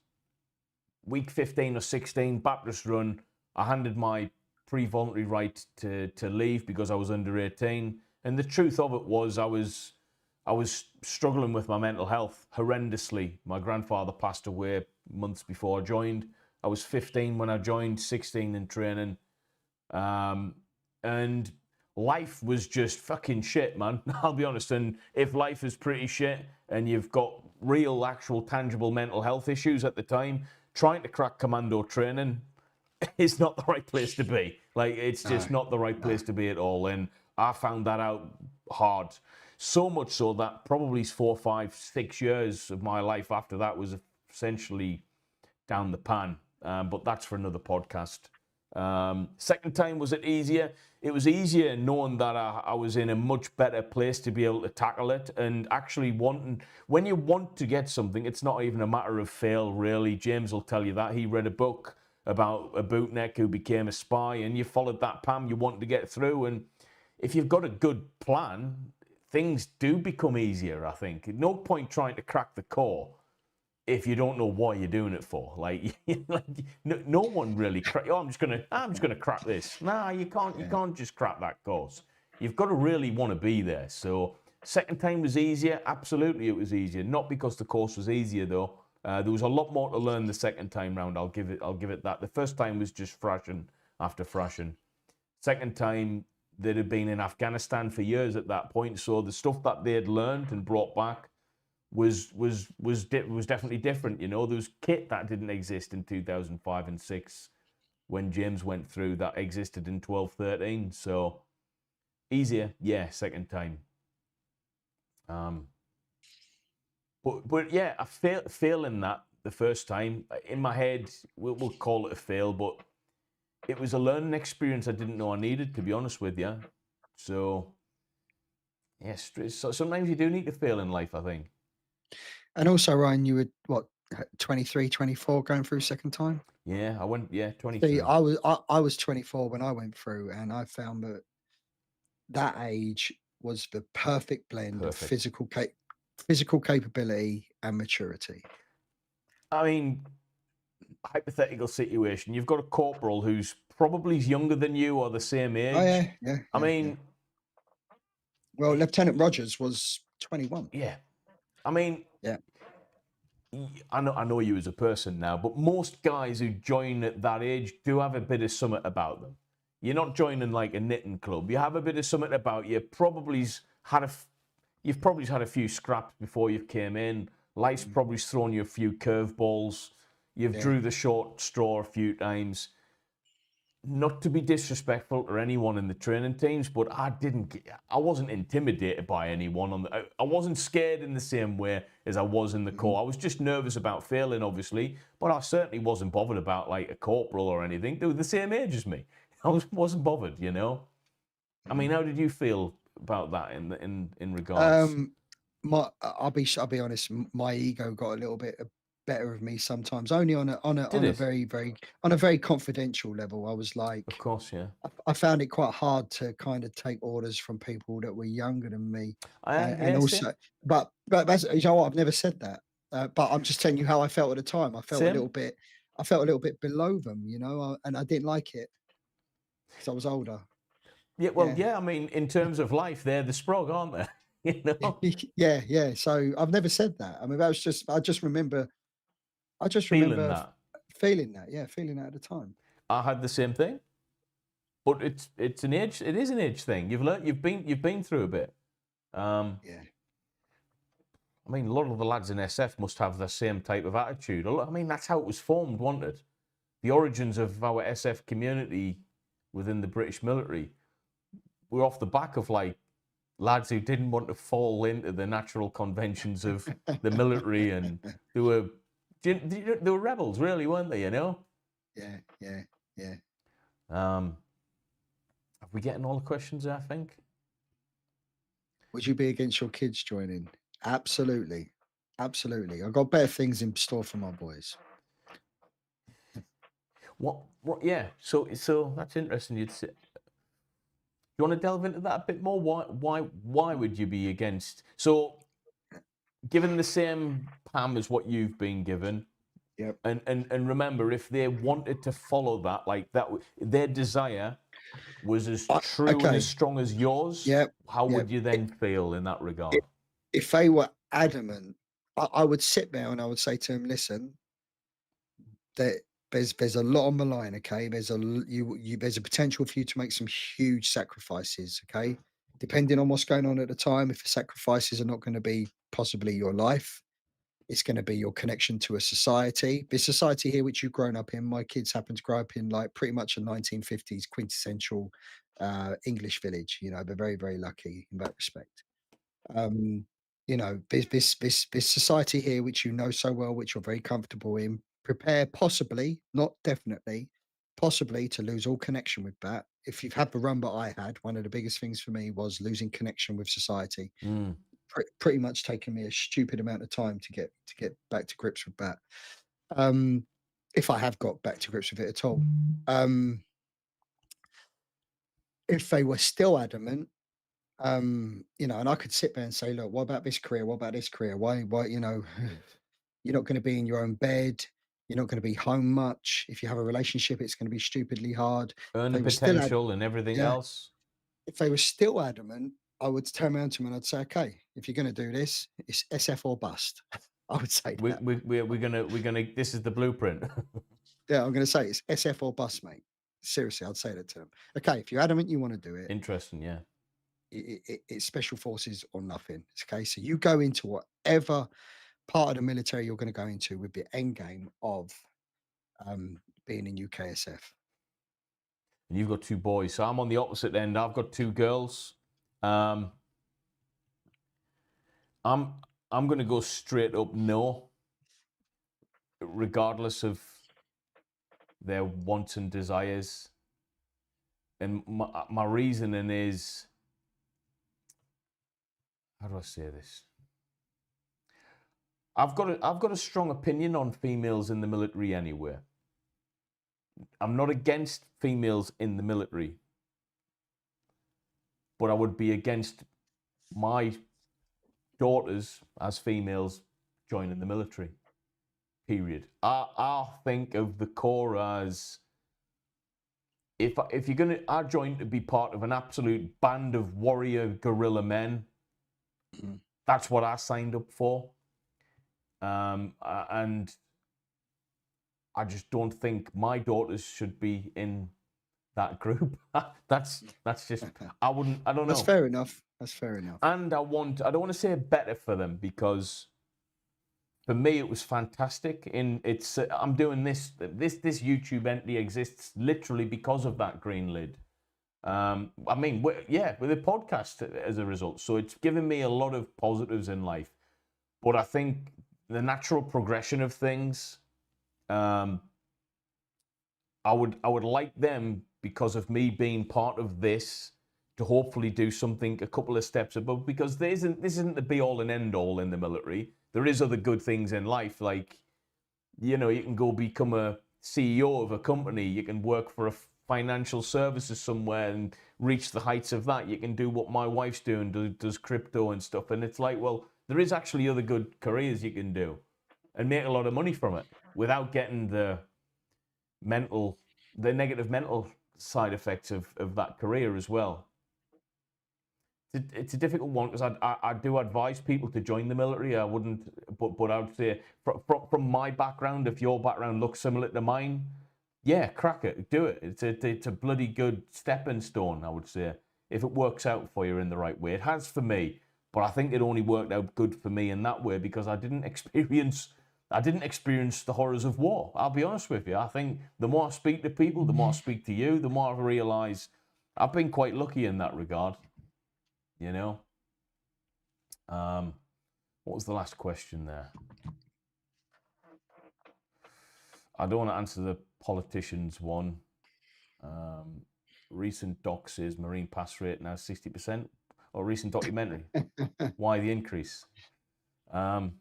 week 15 or 16, Baptist run, I handed my pre-voluntary right to leave because I was under 18. And the truth of it was I was struggling with my mental health horrendously. My grandfather passed away months before I joined. I was 15 when I joined, 16 in training. And life was just fucking shit, man. I'll be honest. And if life is pretty shit and you've got real, actual, tangible mental health issues at the time, trying to crack commando training is not the right place to be. Like, it's just not the right place to be at all. And I found that out hard. So much so that probably 4, 5, 6 years of my life after that was essentially down the pan. But that's for another podcast. Second time, was it easier? It was easier knowing that I was in a much better place to be able to tackle it, and actually when you want to get something, it's not even a matter of fail, really. James will tell you that. He read a book about a bootneck who became a spy, and you followed that PAM you want to get through, and if you've got a good plan, things do become easier, I think. No point trying to crack the core if you don't know what you're doing it for. Like, no one really I'm just gonna crack this. Nah, you can't just crack that course. You've got to really want to be there. So second time was easier. Absolutely, it was easier. Not because the course was easier though. There was a lot more to learn the second time round. I'll give it that. The first time was just thrashing after thrashing. Second time, they'd have been in Afghanistan for years at that point, so the stuff that they had learned and brought back was definitely different. You know, there was kit that didn't exist in 2005 and 6 when James went through that existed in 12, 13. So easier, yeah, second time. But yeah, I failing that the first time. In my head, we'll call it a fail, but it was a learning experience I didn't know I needed, to be honest with you. So, yes, so sometimes you do need to fail in life, I think. And also, Ryan, you were what, 23, 24 going through second time? Yeah, I went, See, 23. I was 24 when I went through, and I found that age was the perfect blend of Perfect. physical capability and maturity. I mean, hypothetical situation. You've got a corporal who's probably younger than you or the same age. Oh yeah, yeah. I yeah, mean, yeah. Well, Lieutenant Rogers was 21. yeah. I mean, Yeah. I know you as a person now, but most guys who join at that age do have a bit of something about them. You're not joining like a knitting club. You have a bit of something about you. You've probably had a few scraps before you came in. Life's probably thrown you a few curveballs. You've drew the short straw a few times. Not to be disrespectful to anyone in the training teams, but I wasn't intimidated by anyone. I wasn't scared in the same way as I was in the corps. I was just nervous about failing, obviously, but I certainly wasn't bothered about like a corporal or anything. They were the same age as me. I wasn't bothered, you know. I mean, how did you feel about that in regards? I'll be honest. My ego got a little bit better of me sometimes. Only on Did a it? very confidential level. I was like, Of course, yeah. I found it quite hard to kind of take orders from people that were younger than me, and Yeah, same. also, but that's, you know what, I've never said that. But I'm just telling you how I felt at the time. Same. I felt a little bit below them, you know, and I didn't like it because I was older. Yeah, well, Yeah. yeah. I mean, in terms of life, they're the sprog, aren't they? You know, Yeah. So I've never said that. I mean, I just remember feeling that. feeling that. Yeah, feeling that at the time. I had the same thing, but it's an age. It is an age thing. You've learned. You've been through a bit. Yeah. I mean, a lot of the lads in SF must have the same type of attitude. I mean, that's how it was formed, wasn't it? The origins of our SF community within the British military were off the back of like lads who didn't want to fall into the natural conventions of the military, and they were rebels, really, weren't they? You know. Yeah. Have we getting all the questions? I think. Would you be against your kids joining? Absolutely. Absolutely. I've got better things in store for my boys. What? Yeah. So that's interesting. You want to delve into that a bit more? Why would you be against? So, given the same PAM as what you've been given, Yep. and remember, if they wanted to follow that, like that, their desire was as true and as Okay. strong as yours, Yep. how Yep. would you then feel in that regard? If they were adamant, I would sit there and I would say to him, listen, there, there's a lot on the line, okay? There's a potential for you to make some huge sacrifices, okay? Depending on what's going on at the time, if the sacrifices are not going to be possibly your life, it's going to be your connection to a society. This society here, which you've grown up in, my kids happen to grow up in like pretty much a 1950s quintessential English village. You know, they're very, very lucky in that respect. um, you know, this society here, which you know so well, which you're very comfortable in, prepare possibly, not definitely, possibly to lose all connection with that. If you've had the run that I had, one of the biggest things for me was losing connection with society. Mm. Pretty much taking me a stupid amount of time to get back to grips with that. Um, if I have got back to grips with it at all. Um, if they were still adamant, you know, and I could sit there and say, look, what about this career? What about this career? Why, you know, you're not going to be in your own bed. You're not going to be home much. If you have a relationship, it's going to be stupidly hard. Earn the They were still, potential and everything yeah. else. If they were still adamant, I would turn around to them and I'd say, okay, if you're going to do this, it's SF or bust. I would say that. We're gonna. This is the blueprint. Yeah, I'm going to say it's SF or bust, mate. Seriously, I'd say that to them. Okay, if you're adamant you want to do it, Interesting. Yeah. it's special forces or nothing. Okay, so you go into whatever part of the military you're going to go into with the end game of being in UKSF. And you've got two boys, so I'm on the opposite end. I've got two girls. I'm going to go straight up no, regardless of their wants and desires. And my reasoning is, how do I say this? I've got a strong opinion on females in the military anyway. I'm not against females in the military, but I would be against my daughters as females joining the military. Period. I think of the Corps as if you're gonna, I joined to be part of an absolute band of warrior guerrilla men. Mhm. That's what I signed up for. And I just don't think my daughters should be in that group. that's just, I don't know. That's fair enough. That's fair enough. And I don't want to say better for them, because for me it was fantastic. I'm doing this YouTube entity exists literally because of that green lid. I mean, with a podcast as a result. So it's given me a lot of positives in life. But I think the natural progression of things, I would like them, because of me being part of this, to hopefully do something a couple of steps above, because this isn't the be all and end all in the military. There is other good things in life, like, you know, you can go become a CEO of a company, you can work for a financial services somewhere and reach the heights of that. You can do what my wife's doing, does crypto and stuff. And it's like, well, there is actually other good careers you can do and make a lot of money from it without getting the negative mental side effects of that career as well. It's a difficult one, because I do advise people to join the military. I wouldn't, but I would say from my background, if your background looks similar to mine, yeah, crack it, do it. It's a bloody good stepping stone, I would say, if it works out for you in the right way. It has for me, but I think it only worked out good for me in that way because I didn't experience the horrors of war. I'll be honest with you. I think the more I speak to people, the more I speak to you, the more I realise I've been quite lucky in that regard. You know? What was the last question there? I don't want to answer the politicians one. Recent doc says marine pass rate now 60%. Or recent documentary. Why the increase? Gonna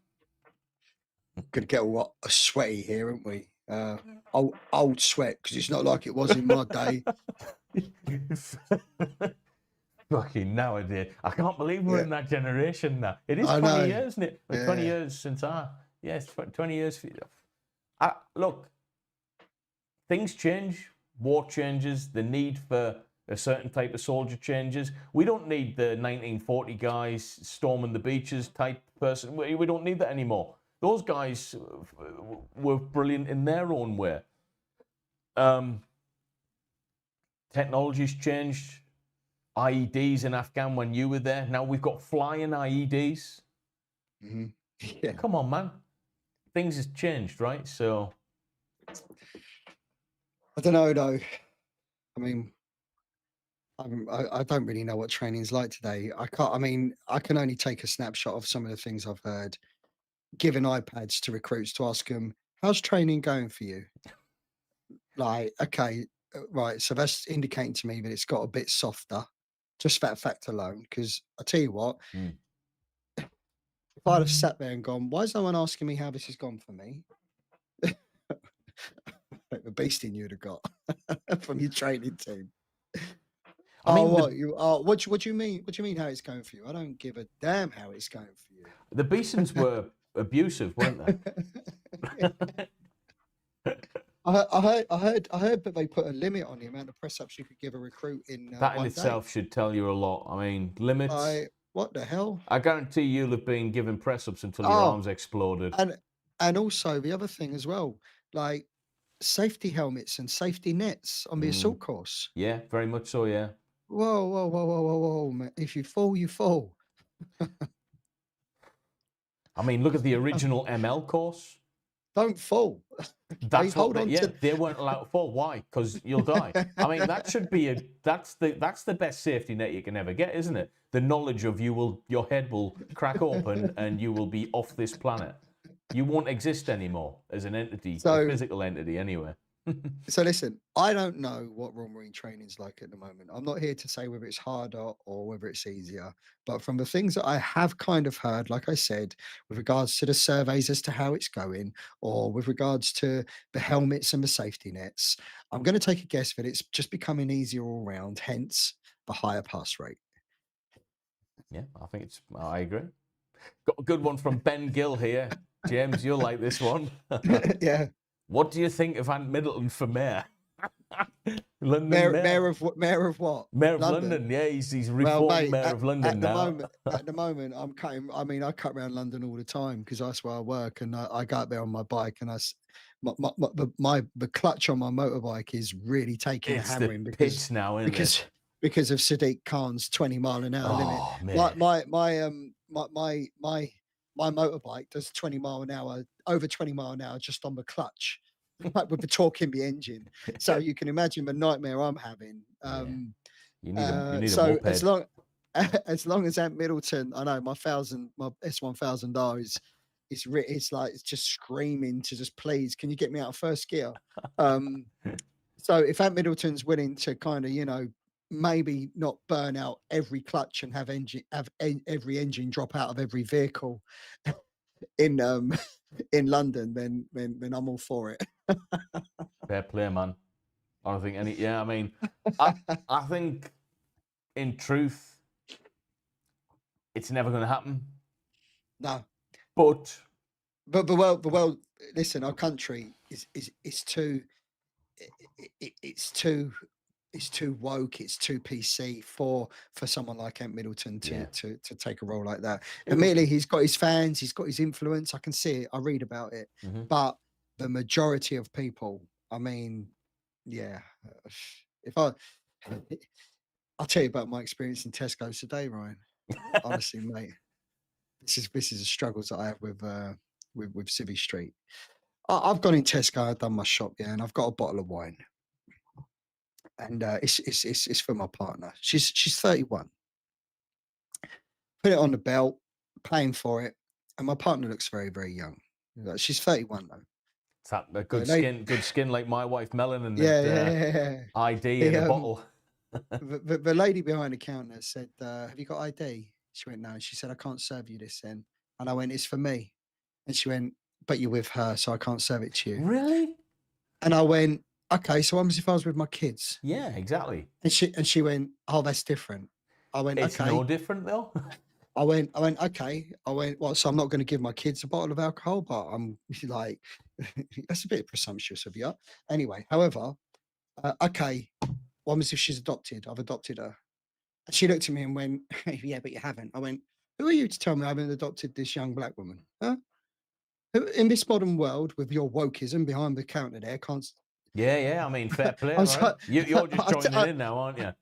get all sweaty here, aren't we? old sweat, because it's not like it was in my day. Fucking nowadays. I can't believe we're Yeah. in that generation now. It is I 20 know. years, isn't it? Like 20 Yeah. years since yeah, it's 20 years. Look, things change, war changes, the need for a certain type of soldier changes. We don't need the 1940 guys storming the beaches type person. We don't need that anymore. Those guys were brilliant in their own way. Technology's changed. IEDs in Afghan when you were there. Now we've got flying IEDs. Mm-hmm. Yeah. Come on, man. Things has changed, right? So I don't know though. I mean, I don't really know what training's like today. I can't. I mean, I can only take a snapshot of some of the things I've heard. Giving iPads to recruits to ask them, "How's training going for you?" Like, okay, right. So that's indicating to me that it's got a bit softer, just that fact alone. Because I tell you what, if I'd have sat there and gone, "Why is no one asking me how this has gone for me?" The beasting you'd have got from your training team. I mean, what do you mean? What do you mean how it's going for you? I don't give a damn how it's going for you. the Beesons were abusive, weren't they? I heard that they put a limit on the amount of press ups you could give a recruit in That in one itself should tell you a lot. I mean, limits. What the hell? I guarantee you'll have been given press ups until your arms exploded. And also the other thing as well, like safety helmets and safety nets on the assault course. Yeah, very much so. Yeah. Whoa, man. If you fall, you fall. I mean, look at the original ML course. Don't fall. That's what they weren't allowed to fall. Why? Because you'll die. I mean, that should be that's the best safety net you can ever get, isn't it? The knowledge of your head will crack open and you will be off this planet. You won't exist anymore as an entity, a physical entity anyway. So listen, I don't know what Royal Marine training is like at the moment. I'm not here to say whether it's harder or whether it's easier, but from the things that I have kind of heard, like I said, with regards to the surveys as to how it's going, or with regards to the helmets and the safety nets, I'm going to take a guess that it's just becoming easier all round, hence the higher pass rate. Yeah, I agree. Got a good one from Ben Gill here. James, you'll like this one. Yeah. What do you think of Ant Middleton for mayor? London mayor of what? Mayor of London. Yeah, he's reformed mayor of London now. At the moment, I'm cutting. I mean, I cut around London all the time because that's where I work, and I go out there on my bike, and the clutch on my motorbike is really taking a hammering because now, because of Sadiq Khan's 20 mile an hour limit. Like my motorbike does 20 mile an hour, over 20 mile an hour just on the clutch, like with the torque in the engine. So you can imagine the nightmare I'm having. You need a moped. As long as Ant Middleton, I know my S1000R is it's like it's just screaming to just please, can you get me out of first gear? So if Ant Middleton's willing to kind of maybe not burn out every clutch and have every engine drop out of every vehicle in London, then I'm all for it. Fair play, man. I don't think I mean, I think in truth, it's never going to happen. No. But the world, listen, our country is too it's too woke, it's too PC for someone like Ant Middleton to take a role like that. Admittedly, he's got his fans, he's got his influence. I can see it, I read about it. But the majority of people, I mean, if I'll tell you about my experience in Tesco's today, Ryan. Honestly, mate, this is the struggles that I have with Civvy Street. I've gone in Tesco, I've done my shop, and I've got a bottle of wine. And it's for my partner. She's 31. Put it on the belt, paying for it, and my partner looks very, very young. She's 31 though. It's that good skin like my wife, Melon, and ID in a bottle. The lady behind the counter said, "Have you got ID?" She went, "No." She said, "I can't serve you this then." And I went, "It's for me." And she went, "But you're with her, so I can't serve it to you." Really? And I went, okay, so what happens if I was with my kids? Yeah, exactly. And she went, oh, that's different. I went, It's okay. no different though. I went, okay. I went, well, so I'm not going to give my kids a bottle of alcohol, but I'm like, that's a bit presumptuous of you. Anyway, however, okay, what happens if she's adopted? I've adopted her. And she looked at me and went, yeah, but you haven't. I went, who are you to tell me I haven't adopted this young black woman? Huh? Who, in this modern world with your wokeism behind the counter there, can't. Yeah. I mean, fair play, I was right? like, You're just joining in now, aren't you?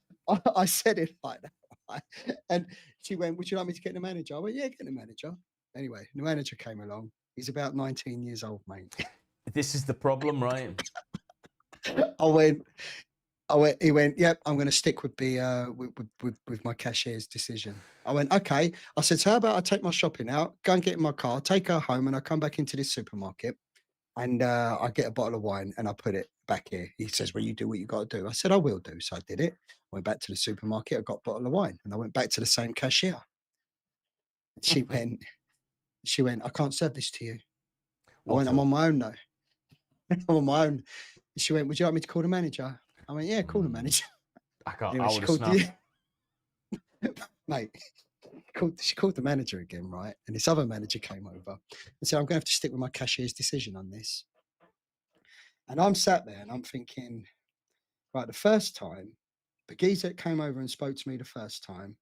I said it like that. Right? And she went, would you like me to get the manager? I went, yeah, get the manager. Anyway, the manager came along. He's about 19 years old, mate. This is the problem, right? I went, he went, yep, I'm going to stick with the with my cashier's decision. I went, okay. I said, so how about I take my shopping out, go and get in my car, take her home, and I come back into this supermarket and I get a bottle of wine and I put it back here. He says, well, you do what you got to do. I said, I will do. So I did it. Went back to the supermarket, I got a bottle of wine and I went back to the same cashier. She went, I can't serve this to you. I went, I'm on my own now. I'm on my own. She went, would you like me to call the manager? I went, yeah, call the manager. I can't. Anyway, I would have snapped. Mate, she called the manager again, right? And this other manager came over and said, I'm going to have to stick with my cashier's decision on this. And I'm sat there and I'm thinking, right, the first time, the geezer that came over and spoke to me the first time,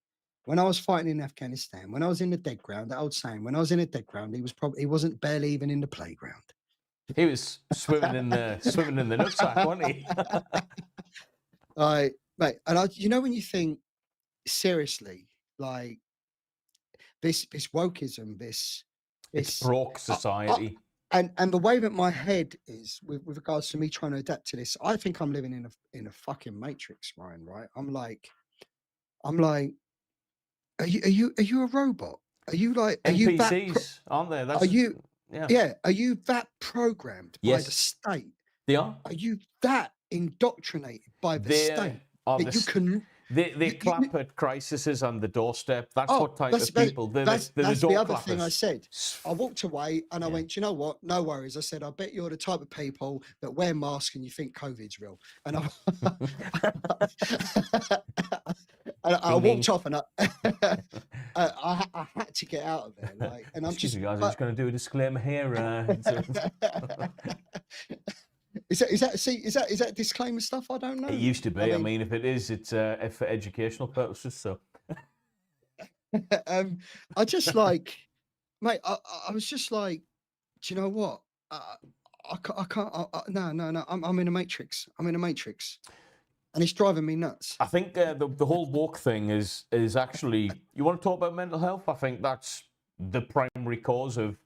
when I was fighting in Afghanistan, when I was in the dead ground, that old saying, when I was in a dead ground, he wasn't barely even in the playground. He was swimming in the nutsack, wasn't he? Mate, and you know when you think seriously, like this wokeism, It's broke society. And the way that my head is with regards to me trying to adapt to this, I think I'm living in a fucking matrix, Ryan. Right? I'm like, are you a robot? Are you like NPCs, aren't they? That's, are you? Yeah. Yeah. Are you that programmed by the state? They are. Are you that indoctrinated by the state that you can? They clap at crises on the doorstep. That's what type of people. That's the the other clappers. thing I said. I walked away and I went, you know what? No worries. I said, I bet you're the type of people that wear masks and you think COVID's real. And I walked off and I had to get out of there. Like, and I'm Excuse me, guys. I'm just going to do a disclaimer here. Is that disclaimer stuff? I don't know. It used to be. I mean, if it is, it's for educational purposes. So, I just like, mate. I was just like, do you know what? I can't. No. I'm in a matrix. I'm in a matrix, and it's driving me nuts. I think the whole woke thing is actually. You want to talk about mental health? I think that's the primary cause of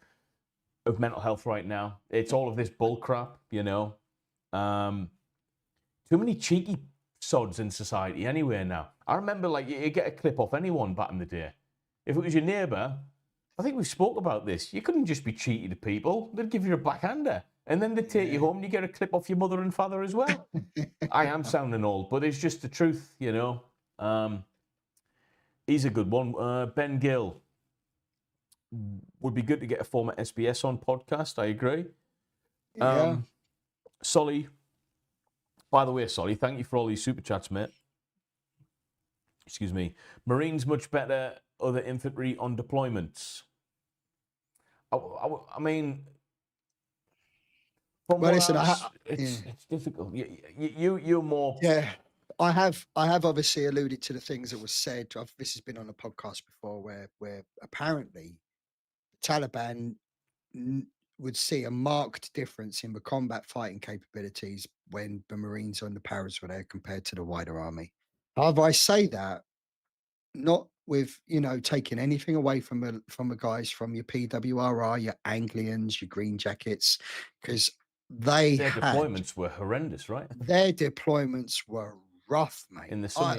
mental health right now. It's all of this bull crap, you know. Too many cheeky sods in society anywhere now. I remember, like, you get a clip off anyone back in the day. If it was your neighbour, I think we spoke about this. You couldn't just be cheeky to people. They'd give you a backhander. And then they'd take you home and you get a clip off your mother and father as well. I am sounding old, but it's just the truth, you know. He's a good one. Ben Gill. Would be good to get a former SBS on podcast. I agree. Yeah. Solly. By the way, Solly, thank you for all these super chats, mate. Excuse me. Marines much better. Other infantry on deployments. I mean, from Well, what listen, it's difficult. You're more. Yeah, I have obviously alluded to the things that were said. This has been on a podcast before, where apparently the Taliban would see a marked difference in the combat fighting capabilities when the Marines and the Paras were there compared to the wider army. However, I say that not with, taking anything away from the guys from your PWRR, your Anglians, your Green Jackets, because their deployments were horrendous, right? Their deployments were rough, mate. In the summer,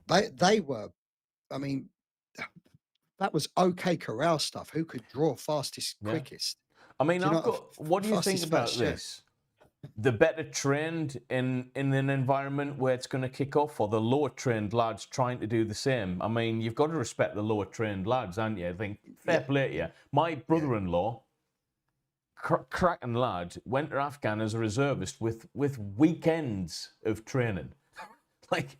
they were. I mean, that was okay corral stuff. Who could draw fastest, quickest? I mean, what do you think about this? The better trained in an environment where it's going to kick off, or the lower trained lads trying to do the same? I mean, you've got to respect the lower trained lads, aren't you? I think fair play to you. My brother-in-law cracking lad, went to Afghan as a reservist with weekends of training, like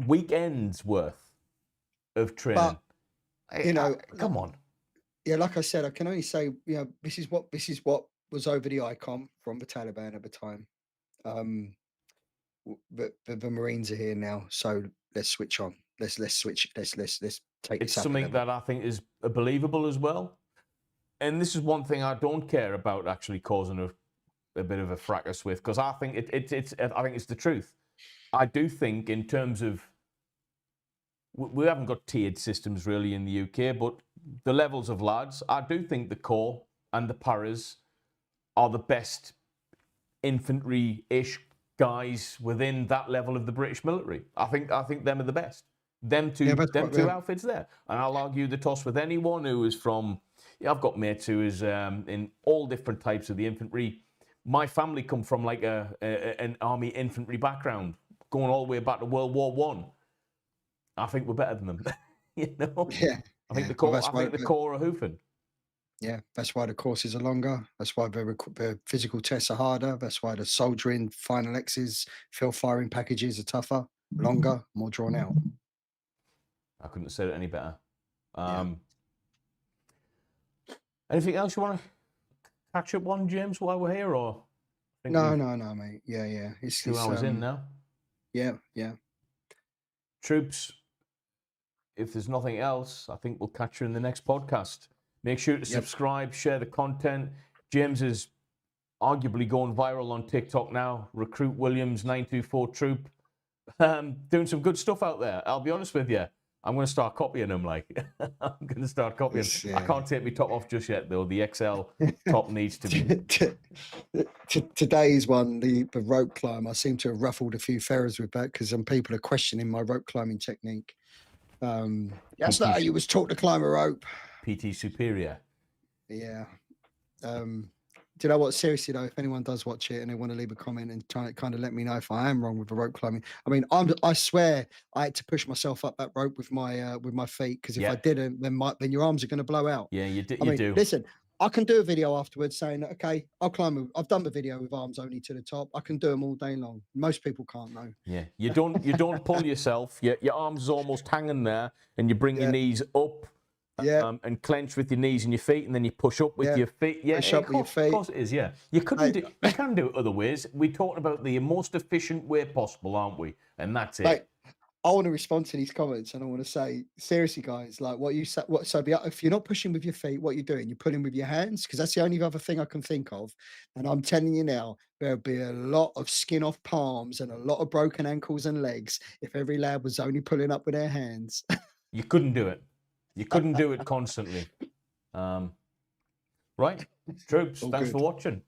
weekends worth of training. But you know, come on. yeah, like I said, I can only say, you know, this is what was over the icon from the Taliban at the time. But the Marines are here now, so let's switch on. Let's switch. Let's take It's this up a something level. that I think is believable as well. And this is one thing I don't care about actually causing a bit of a fracas with, because I think I think it's the truth. I do think in terms of, we haven't got tiered systems really in the UK, but the levels of lads, I do think the Corps and the Paras are the best infantry-ish guys within that level of the British military. I think them are the best. Them two outfits there. And I'll argue the toss with anyone who is from, I've got mates who is in all different types of the infantry. My family come from like an army infantry background, going all the way back to World War One. I think we're better than them. You know? Yeah. I think the Corps are hoofing. Yeah, that's why the courses are longer. That's why the physical tests are harder. That's why the soldiering final X's, field firing packages are tougher, longer, more drawn out. I couldn't have said it any better. Yeah. Anything else you want to catch up on, James, while we're here? Or no, mate. Yeah. It's 2 hours in now. Yeah. Troops, if there's nothing else, I think we'll catch you in the next podcast. Make sure to subscribe, share the content. James is arguably going viral on TikTok now. Recruit Williams 924 Troop. Doing some good stuff out there. I'll be honest with you. I'm going to start copying them. I'm going to start copying. I can't take my top off just yet, though. The XL top needs to be. Today's one, the rope climb, I seem to have ruffled a few feathers with that, because some people are questioning my rope climbing technique. That's not how you was taught to climb a rope. PT superior. Yeah. Do you know what? Seriously though, if anyone does watch it and they want to leave a comment and kind of let me know if I am wrong with the rope climbing. I mean, I swear I had to push myself up that rope with my feet, because if I didn't, then your arms are going to blow out. Yeah, you I mean, do. Listen, I can do a video afterwards saying, okay, I'll climb. I've done the video with arms only to the top. I can do them all day long. Most people can't though. Yeah, you don't pull yourself. Your arms is almost hanging there, and you bring your knees up. And clench with your knees and your feet, and then you push up with your feet. Yeah, push up with your feet. Of course it is. Yeah, you can do it other ways. We're talking about the most efficient way possible, aren't we? And that's it. Mate, I want to respond to these comments, and I want to say, seriously, guys, like if you're not pushing with your feet, what you're doing, you're pulling with your hands, because that's the only other thing I can think of. And I'm telling you now, there'll be a lot of skin off palms and a lot of broken ankles and legs if every lad was only pulling up with their hands. You couldn't do it. You couldn't do it constantly. Right, troops, thanks for watching.